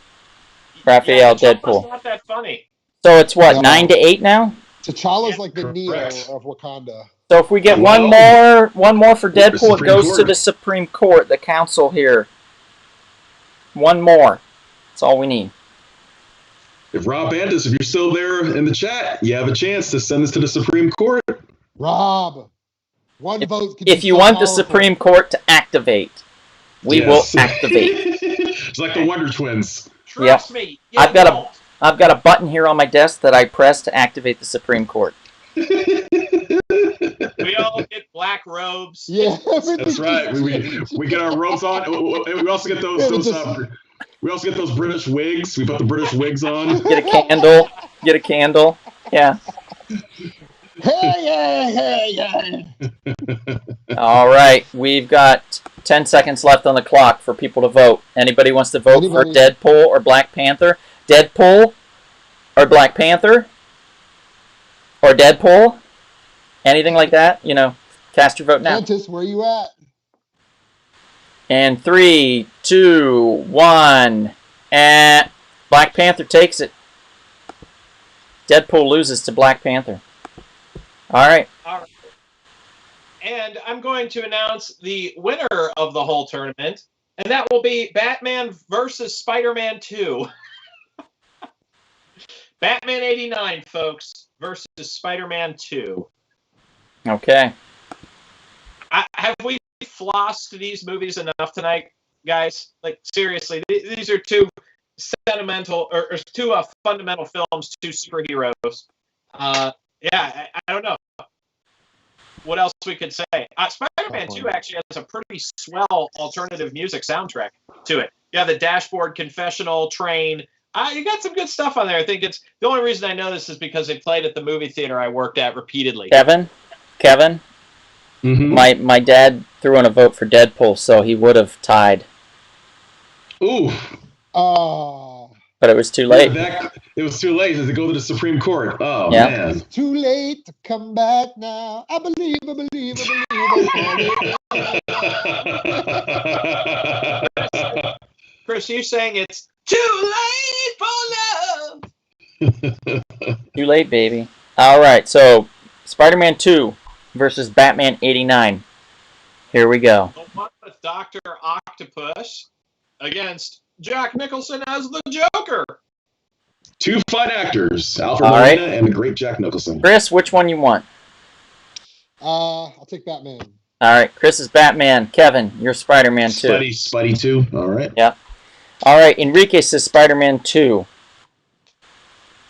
Raphael Deadpool. It's not that funny. So it's what, No. 9-8 now? T'Challa's like the correct. Neo of Wakanda. So if we get one more for Deadpool, it goes to the Supreme Court, the council here. One more. That's all we need. If Rob Antis, if you're still there in the chat, you have a chance to send this to the Supreme Court. Rob, one vote. If you want the Supreme Court to activate, we will activate. It's like the Wonder Twins. Trust me. I've got a button here on my desk that I press to activate the Supreme Court. We all get black robes. Yeah, that's right. We get our robes on. We also get those. We also get those British wigs. We put the British wigs on. Get a candle. Yeah. Hey. All right. We've got 10 seconds left on the clock for people to vote. Anybody wants to vote for Deadpool or Black Panther? Deadpool or Black Panther? Or Deadpool? Anything like that? Cast your vote now. Antis, where you at? And 3, 2, 1, and Black Panther takes it. Deadpool loses to Black Panther. All right. And I'm going to announce the winner of the whole tournament, and that will be Batman versus Spider-Man 2. Batman 89, folks, versus Spider-Man 2. Okay. Have we flossed these movies enough tonight, guys? Like, seriously, these are two sentimental or two fundamental films, two superheroes. Yeah, I don't know what else we could say. Spider-Man 2 actually has a pretty swell alternative music soundtrack to it. You have the Dashboard Confessional, Train. You got some good stuff on there. I think it's the only reason I know this is because they played at the movie theater I worked at repeatedly. Kevin. Mm-hmm. My dad threw in a vote for Deadpool, so he would have tied. Ooh. But it was too late. It was too late to go to the Supreme Court. Oh, yeah. Man. It's too late to come back now. I believe. Chris, you saying it's too late for love. Too late, baby. All right, so Spider-Man 2 versus Batman 89. Here we go. The one with Dr. Octopus against Jack Nicholson as the Joker. Two fine actors, Alfred Molina and the great Jack Nicholson. Chris, which one you want? I'll take Batman. All right, Chris is Batman. Kevin, you're Spider-Man 2. Spidey 2. All right. Yeah. All right, Enrique says Spider-Man 2.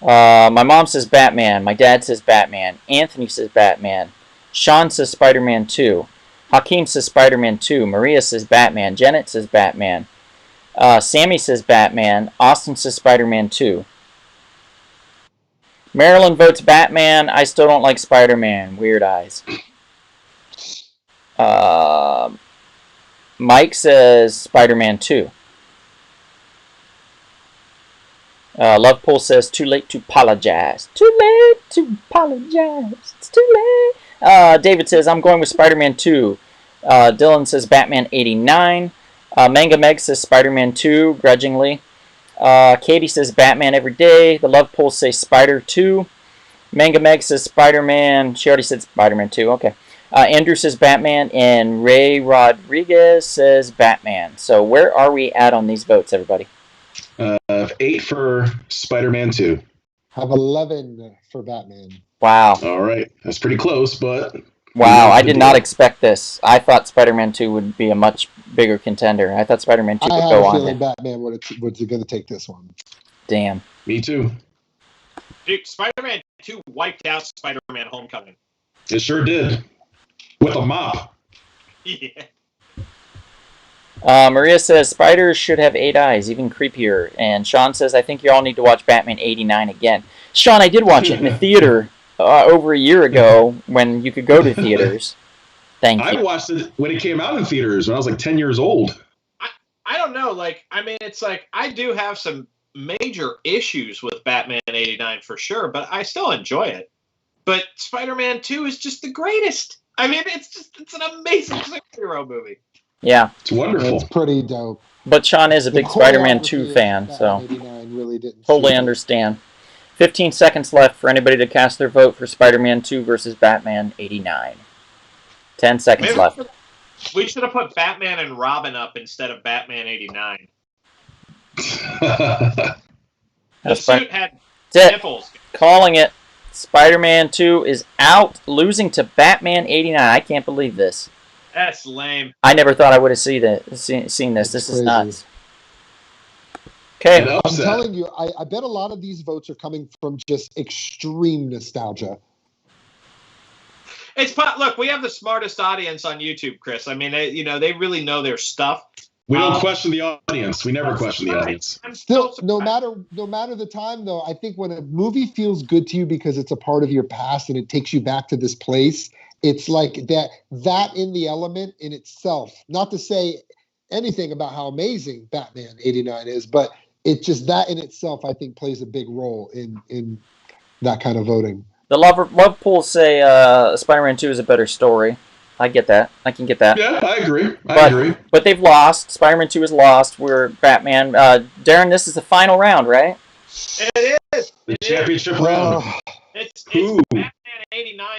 My mom says Batman. My dad says Batman. Anthony says Batman. Sean says Spider-Man 2. Hakeem says Spider-Man 2. Maria says Batman. Janet says Batman. Sammy says Batman. Austin says Spider-Man 2. Marilyn votes Batman. I still don't like Spider-Man. Weird eyes. Mike says Spider-Man 2. Lovepool says too late to apologize. Too late to apologize. It's too late. David says I'm going with Spider-Man 2. Dylan says Batman 89. Manga Meg says Spider-Man 2, grudgingly. Katie says Batman every day. The Lovepool says Spider 2. Manga Meg says Spider-Man. She already said Spider-Man 2. Okay. Andrew says Batman. And Ray Rodriguez says Batman. So where are we at on these votes, everybody? 8 for Spider-Man 2. Have 11 for Batman. Wow. All right. That's pretty close, but... Wow, I did not expect this. I thought Spider-Man 2 would be a much bigger contender. I thought Spider-Man 2 would go on. I have a feeling Batman was going to take this one. Damn. Me too. Dude, Spider-Man 2 wiped out Spider-Man Homecoming. It sure did. With a mop. Yeah. Maria says spiders should have 8 eyes, even creepier. And Sean says, I think you all need to watch Batman 89 again. Sean, I did watch it in the theater over a year ago when you could go to theaters. Thank you. I watched it when it came out in theaters when I was like 10 years old. I don't know. Like, I mean, it's like I do have some major issues with Batman 89 for sure, but I still enjoy it. But Spider-Man 2 is just the greatest. I mean, it's an amazing superhero movie. Yeah. It's wonderful. It's pretty dope. But Sean is a big Spider-Man 2 fan, so really totally understand. 15 seconds left for anybody to cast their vote for Spider-Man 2 versus Batman 89. 10 seconds left. We should have put Batman and Robin up instead of Batman 89. The suit had nipples. Calling it. Spider-Man 2 is out, losing to Batman 89. I can't believe this. That's lame. I never thought I would have seen this. This is nuts. Okay. I'm telling you, I bet a lot of these votes are coming from just extreme nostalgia. Look, we have the smartest audience on YouTube, Chris. I mean, they really know their stuff. We don't question the audience. We never question the audience. Still, no matter the time, though, I think when a movie feels good to you because it's a part of your past and it takes you back to this place, it's like that in the element in itself. Not to say anything about how amazing Batman '89 is, but it's just that in itself, I think, plays a big role in that kind of voting. The love pools say Spider-Man 2 is a better story. I get that. I can get that. Yeah, I agree. I agree. But they've lost. Spider-Man 2 is lost. We're Batman. Darren, this is the final round, right? It is. The championship round. It's Batman '89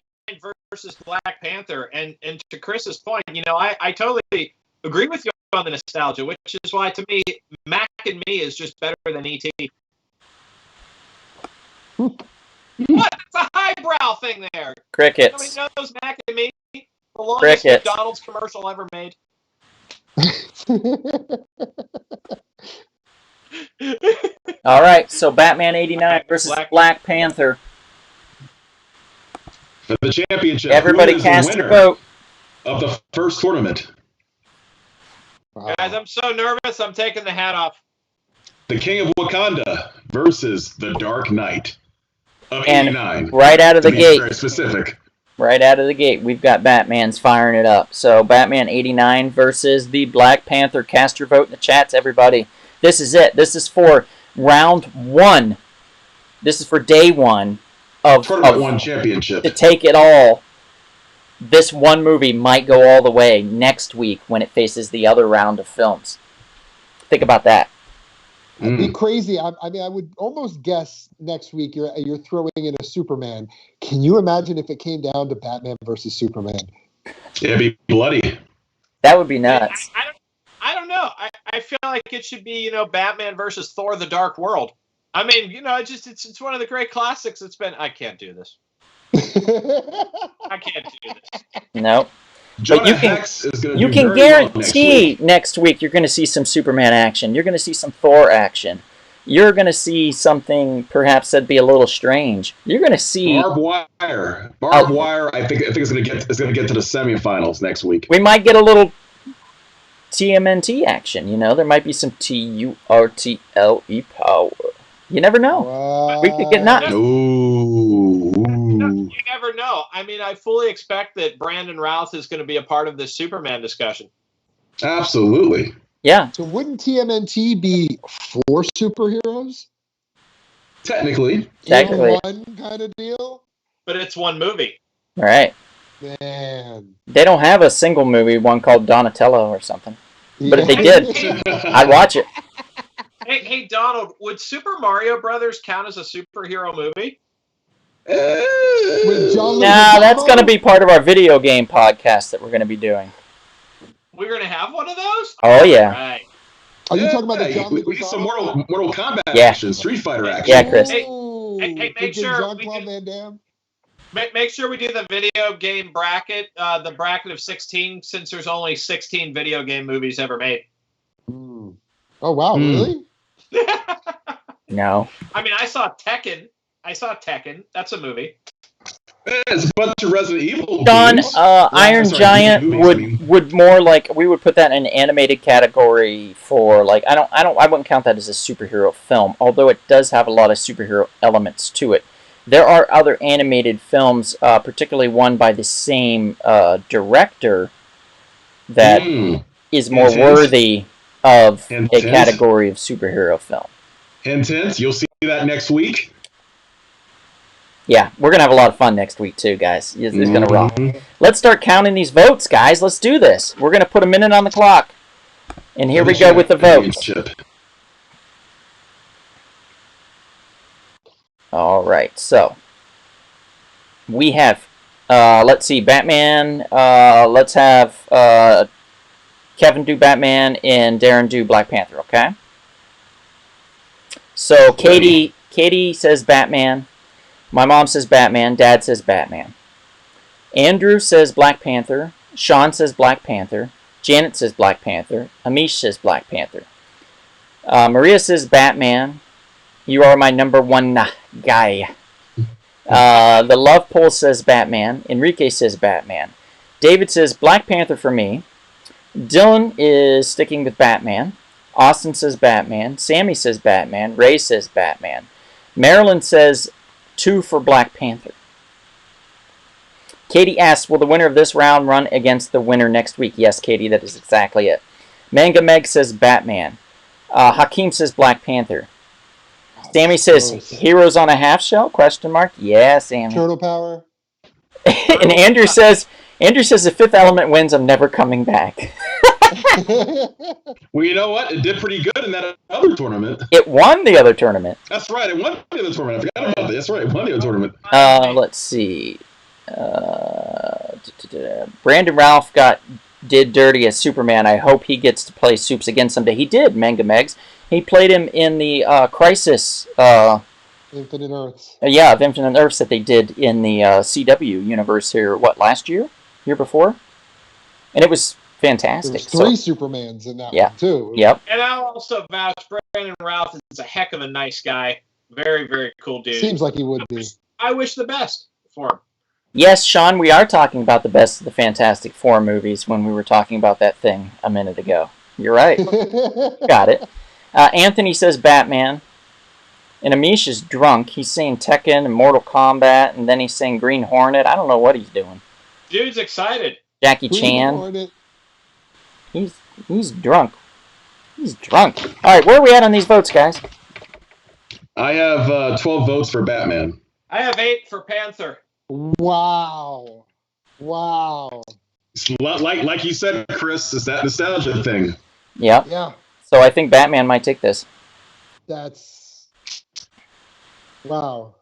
versus Black Panther. And to Chris's point, I totally agree with you on the nostalgia, which is why, to me, Mac and Me is just better than E.T. What? It's a highbrow thing there. Crickets. Nobody knows Mac and Me. The longest Crickets. McDonald's commercial ever made. All right, so Batman '89 versus Black Panther. For the championship. Everybody cast your vote. Of the first tournament. Wow. Guys, I'm so nervous. I'm taking the hat off. The King of Wakanda versus the Dark Knight of And '89. right out of the gate. Very specific. Right out of the gate, we've got Batman's firing it up. So Batman '89 versus the Black Panther. Cast your vote in the chats, everybody. This is it. This is for round one. This is for day one of Tournament one championship. to take it all. This one movie might go all the way next week when it faces the other round of films. Think about that. It'd be crazy. I mean, I would almost guess next week you're throwing in a Superman. Can you imagine if it came down to Batman versus Superman? It'd be bloody. That would be nuts. I don't know. I feel like it should be, Batman versus Thor: The Dark World. I mean, it's one of the great classics. I can't do this. I can't do this. No. Jonah But you can guarantee next week you're going to see some Superman action. You're going to see some Thor action. You're going to see something perhaps that'd be a little strange. You're going to see barbed wire. Barbed wire. I think it's going to get to the semifinals next week. We might get a little TMNT action. There might be some TURTLE power. You never know. Wow. We could get nuts. Ooh. You never know. I mean, I fully expect that Brandon Routh is going to be a part of this Superman discussion. Absolutely. Yeah. So wouldn't TMNT be 4 superheroes? Technically. In one kind of deal? But it's one movie. All right. Man. They don't have a single movie, one called Donatello or something. But if they did, I'd watch it. Hey, Donald, would Super Mario Brothers count as a superhero movie? That's going to be part of our video game podcast that we're going to be doing. We're going to have one of those? Oh, yeah. Right. Are you talking about the John we need some Mortal Kombat action, Street Fighter action. Yeah, Chris. Hey, make sure make sure we do the video game bracket, the bracket of 16, since there's only 16 video game movies ever made. Oh, wow, really? No. I mean, I saw Tekken. That's a movie. It's a bunch of Resident Evil. Don, Iron Giant would more like, we would put that in an animated category for like, I wouldn't count that as a superhero film, although it does have a lot of superhero elements to it. There are other animated films, particularly one by the same director, that is more worthy of a category of superhero film. Intense. You'll see that next week. Yeah, we're going to have a lot of fun next week, too, guys. It's going to rock. Let's start counting these votes, guys. Let's do this. We're going to put a minute on the clock. And here we go with the votes. All right, so we have, let's see, Batman. Let's have Kevin do Batman and Darren do Black Panther, okay? So Katie says Batman. My mom says Batman. Dad says Batman. Andrew says Black Panther. Sean says Black Panther. Janet says Black Panther. Amish says Black Panther. Maria says Batman. You are my number one guy. The Love Poll says Batman. Enrique says Batman. David says Black Panther for me. Dylan is sticking with Batman. Austin says Batman. Sammy says Batman. Ray says Batman. Marilyn says 2 for Black Panther. Katie asks, will the winner of this round run against the winner next week? Yes, Katie, that is exactly it. Manga Meg says Batman. Hakeem says Black Panther. Sammy says Heroes on a Half Shell? Question mark. Yeah, Sammy. Turtle power. And Andrew says the Fifth Element wins. I'm never coming back. Well, you know what? It did pretty good in that other tournament. It won the other tournament. That's right. It won the other tournament. I forgot about that. That's right. It won the other tournament. Let's see. Brandon Ralph did dirty as Superman. I hope he gets to play Supes again someday. He did, Manga Megs. He played him in the Crisis. Infinite Earths. Yeah, of Infinite Earths that they did in the CW universe here, last year? Year before? And it was fantastic. There's 3 Supermans in that one, too. Yep. And I'll also vouch, Brandon Ralph is a heck of a nice guy. Very, very cool dude. Seems like he would be. I wish the best for him. Yes, Sean, we are talking about the best of the Fantastic Four movies when we were talking about that thing a minute ago. You're right. Got it. Anthony says Batman. And Amish is drunk. He's saying Tekken and Mortal Kombat, and then he's saying Green Hornet. I don't know what he's doing. Dude's excited. Jackie Chan. He's drunk. He's drunk. All right, where are we at on these votes, guys? I have 12 votes for Batman. I have 8 for Panther. Wow. It's like you said, Chris, it's that nostalgia thing. Yep. Yeah. So I think Batman might take this. That's... Wow.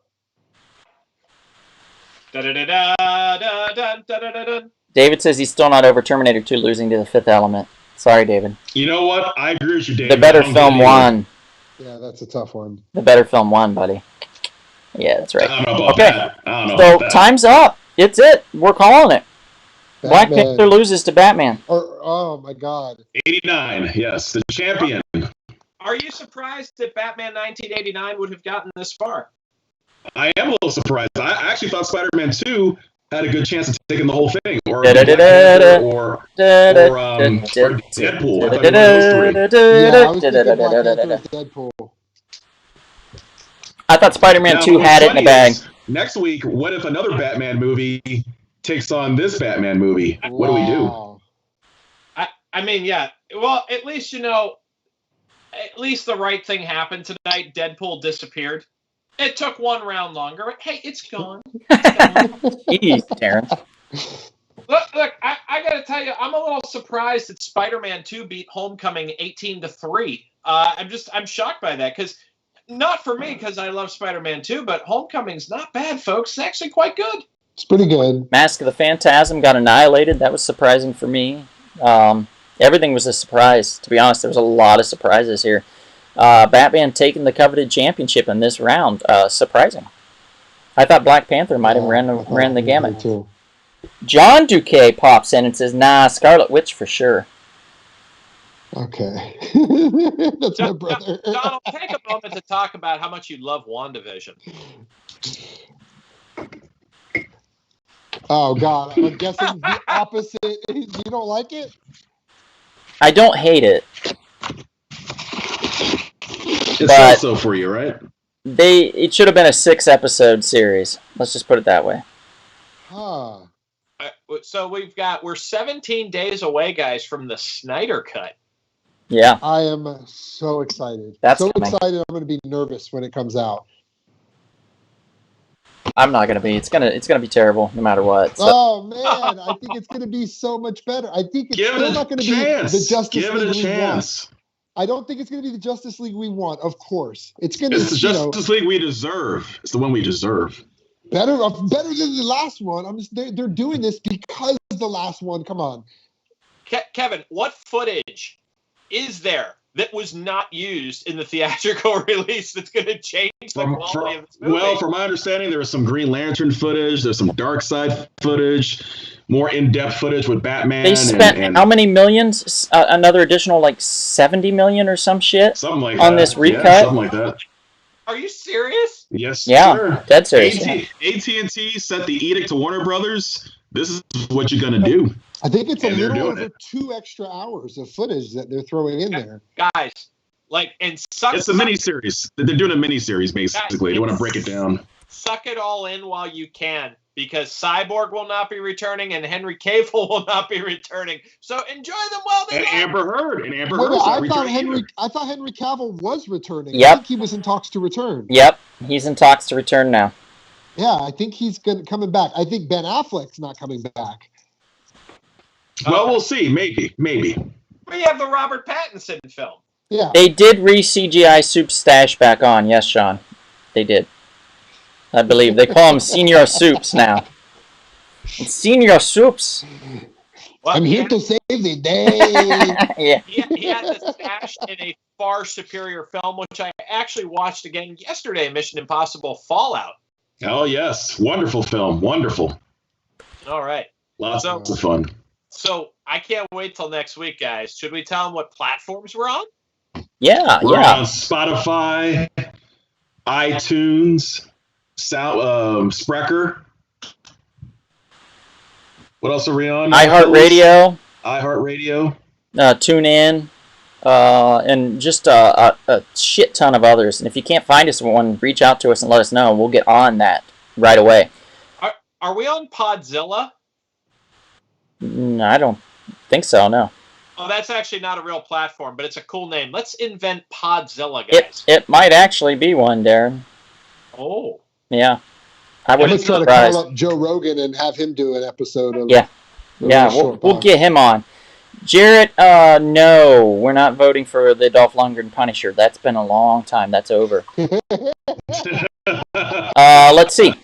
David says he's still not over Terminator 2 losing to The Fifth Element. Sorry, David. You know what? I agree with you, David. The better film won. Yeah, that's a tough one. The better film won, buddy. Yeah, that's right. I don't know about Okay. that. I don't know So about that. time's up. It's it. We're calling it. Batman. Black Panther loses to Batman. Oh my God. 89, yes, the champion. Are you surprised that Batman 1989 would have gotten this far? I am a little surprised. I actually thought Spider-Man 2 had a good chance of taking the whole thing, or Deadpool. I thought Deadpool. I thought Spider-Man 2 had it in the bag. Next week, what if another Batman movie takes on this Batman movie? What do we do? I mean, yeah. Well, at least, at least the right thing happened tonight. Deadpool disappeared. It took 1 round longer. Hey, it's gone. Jeez, Terrence. Look, I got to tell you, I'm a little surprised that Spider-Man 2 beat Homecoming 18-3. I'm shocked by that, because not for me, because I love Spider-Man 2, but Homecoming's not bad, folks. It's actually quite good. It's pretty good. Mask of the Phantasm got annihilated. That was surprising for me. Everything was a surprise. To be honest, there was a lot of surprises here. Batman taking the coveted championship in this round. Surprising. I thought Black Panther might have ran the gamut. Too. John Duque pops in and says, nah, Scarlet Witch for sure. Okay. That's my brother. Donald, take a moment to talk about how much you love WandaVision. Oh, God. I'm guessing the opposite. You don't like it? I don't hate it. It's also for you, right? It should have been a 6-episode series. Let's just put it that way. Huh. So we're 17 days away, guys, from the Snyder Cut. Yeah. I am so excited. Excited I'm going to be nervous when it comes out. I'm not going to be. It's gonna be terrible no matter what. So. Oh, man. I think it's going to be so much better. I think it's still not going to be the Justice League we want. I don't think it's going to be the Justice League we want, of course. It's the Justice League we deserve. It's the one we deserve. Better than the last one. They're doing this because the last one. Come on, Kevin. What footage is there that was not used in the theatrical release that's going to change the quality of this movie? Well, from my understanding, there was some Green Lantern footage. There's some Darkseid footage. More in-depth footage with Batman. They spent how many millions? Another additional 70 million or some shit. Something like on that. this recut. Yeah, something like that. Are you serious? Yes, Yeah, sir. dead serious. Yeah. AT&T sent the edict to Warner Brothers. This is what you're gonna do. I think it's a And they're little doing over it. 2 extra hours of footage that they're throwing in there. Guys, like, and suck. It's a miniseries. They're doing a miniseries, basically. Guys, They want to break it down. Suck it all in while you can, because Cyborg will not be returning and Henry Cavill will not be returning. So enjoy them while they And last. Amber Heard. And Amber Wait, Heard's not I thought returning I thought Henry Cavill was returning. Yep. I think he was in talks to return. Yep, he's in talks to return now. Yeah, I think he's coming back. I think Ben Affleck's not coming back. Well, we'll see. Maybe. We have the Robert Pattinson film. Yeah. They did re-CGI Soup's stash back on. Yes, Sean. They did. I believe. They call him Senior Soups now. It's Senior Soups. Well, I'm here to save the day. Yeah. He had the stash in a far superior film, which I actually watched again yesterday, Mission Impossible Fallout. Oh, yes. Wonderful film. Wonderful. All right. Lots of fun. So I can't wait till next week, guys. Should we tell them what platforms we're on? Yeah, We're yeah. on Spotify, iTunes, Spreaker. What else are we on? iHeartRadio, iHeartRadio. TuneIn, and just a shit ton of others. And if you can't find us one, reach out to us and let us know. We'll get on that right away. Are we on Podzilla? No, I don't think so, no. Oh, that's actually not a real platform, but it's a cool name. Let's invent Podzilla, guys. It might actually be one, Darren. Oh. Yeah. I I'm wouldn't gonna be try to surprised. call up Joe Rogan and have him do an episode of. Yeah. Yeah, we'll get him on. Jarrett, no, we're not voting for the Dolph Lundgren Punisher. That's been a long time. That's over. Let's see.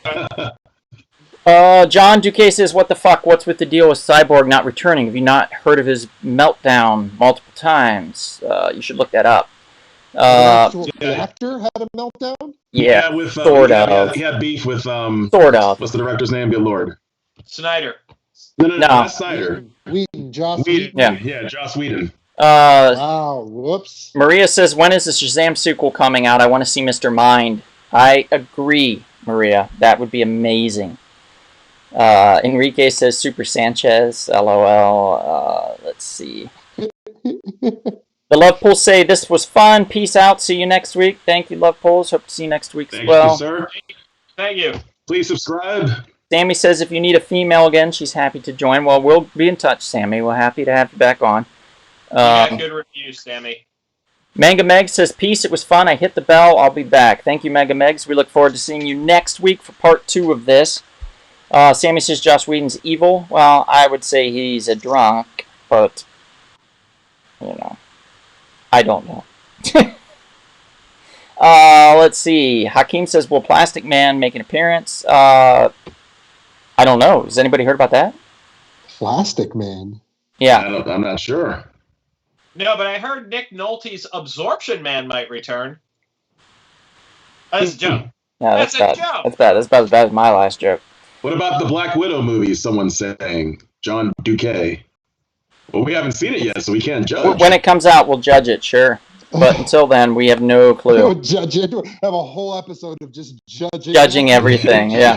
John Duque says, what the fuck? What's with the deal with Cyborg not returning? Have you not heard of his meltdown multiple times? You should look that up. The actor had a meltdown? Yeah, with sort of. He had beef with Sort of. What's the director's name? Good Lord. Snyder. No, not Snyder. Joss Whedon. Whedon. Yeah, Joss Whedon. Wow, whoops. Maria says, when is the Shazam sequel coming out? I want to see Mr. Mind. I agree, Maria. That would be amazing. Enrique says, Super Sanchez. LOL. Let's see. The Love Pools say, this was fun. Peace out. See you next week. Thank you, Love Pools. Hope to see you next week as well. Thank you, sir. Thank you. Please subscribe. Sammy says, if you need a female again, she's happy to join. Well, we'll be in touch, Sammy. We're happy to have you back on. Good reviews, Sammy. Mega Meg says, peace. It was fun. I hit the bell. I'll be back. Thank you, Mega Megs. We look forward to seeing you next week for part 2 of this. Sammy says, Joss Whedon's evil. Well, I would say he's a drunk, but, I don't know. Let's see. Hakeem says, will Plastic Man make an appearance? I don't know. Has anybody heard about that? Plastic Man? Yeah. I'm not sure. No, but I heard Nick Nolte's Absorption Man might return. That's a joke. Yeah, That's a bad. joke. That's bad. That's about as bad as my last joke. What about the Black Widow movie? Someone's saying John Duque. Well, we haven't seen it yet, so we can't judge. When it comes out, we'll judge it, sure. But until then, we have no clue. Judge it. Have a whole episode of just Judging everything, yeah.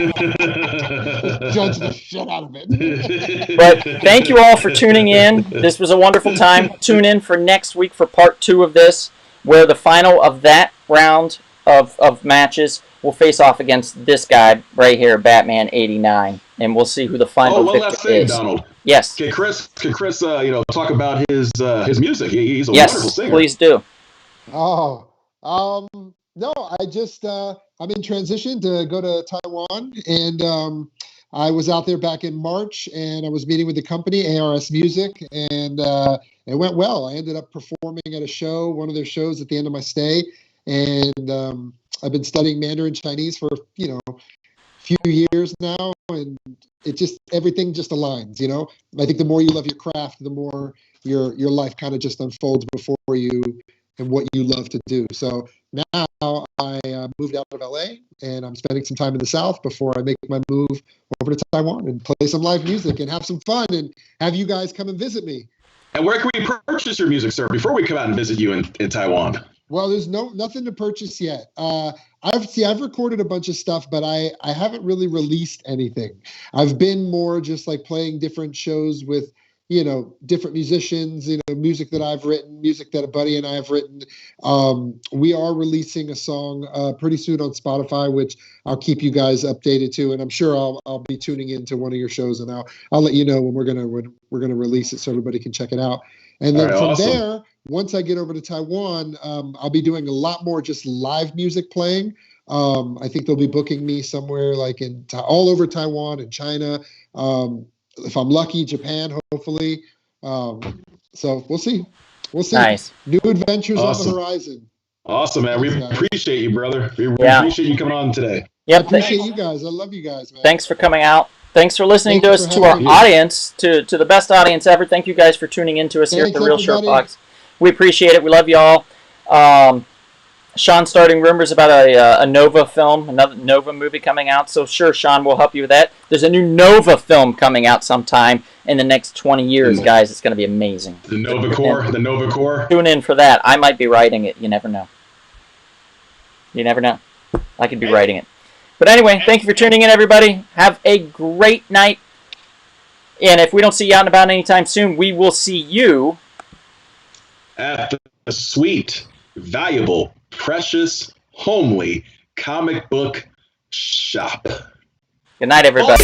Judge the shit out of it. But thank you all for tuning in. This was a wonderful time. Tune in for next week for part 2 of this, where the final of that round of matches will face off against this guy right here, Batman 89, and we'll see who the final one last victor thing, is. Donald. Yes. Can Chris, talk about his music? He's a Yes, wonderful singer. please do. No, I just I'm in transition to go to Taiwan, and I was out there back in March, and I was meeting with the company ARS Music, and it went well. I ended up performing at a show, one of their shows at the end of my stay, and I've been studying Mandarin Chinese for a few years now, and everything just aligns. I think the more you love your craft, the more your life kind of just unfolds before you and what you love to do. So now I moved out of LA, and I'm spending some time in the South before I make my move over to Taiwan and play some live music and have some fun and have you guys come and visit me. And where can we purchase your music, sir, before we come out and visit you in Taiwan? Well, there's nothing to purchase yet. I've recorded a bunch of stuff, but I haven't really released anything. I've been more just like playing different shows with, different musicians, music that I've written, music that a buddy and I have written. We are releasing a song pretty soon on Spotify, which I'll keep you guys updated to, and I'm sure I'll be tuning into one of your shows, and I'll let you know when we're gonna release it so everybody can check it out. And then from there, once I get over to Taiwan, I'll be doing a lot more just live music playing. I think they'll be booking me somewhere like all over Taiwan and China. If I'm lucky, Japan, hopefully. So we'll see. We'll see. Nice. New adventures on the horizon. Awesome, man. Thanks, we guys. appreciate you, brother. We appreciate you coming on today. Yep. I appreciate you guys. I love you guys, man. Thanks for coming out. Thanks for listening to us, to our audience, to the best audience ever. Thank you guys for tuning in to us here at the Real Short Box. We appreciate it. We love y'all. Sean's starting rumors about a Nova film, another Nova movie coming out. So sure, Sean, we'll help you with that. There's a new Nova film coming out sometime in the next 20 years, guys. It's going to be amazing. The Nova Core. Tune in for that. I might be writing it. You never know. You never know. I could be writing it. But anyway, thank you for tuning in, everybody. Have a great night. And if we don't see you out and about anytime soon, we will see you at the sweet, valuable, precious, homely comic book shop. Good night, everybody.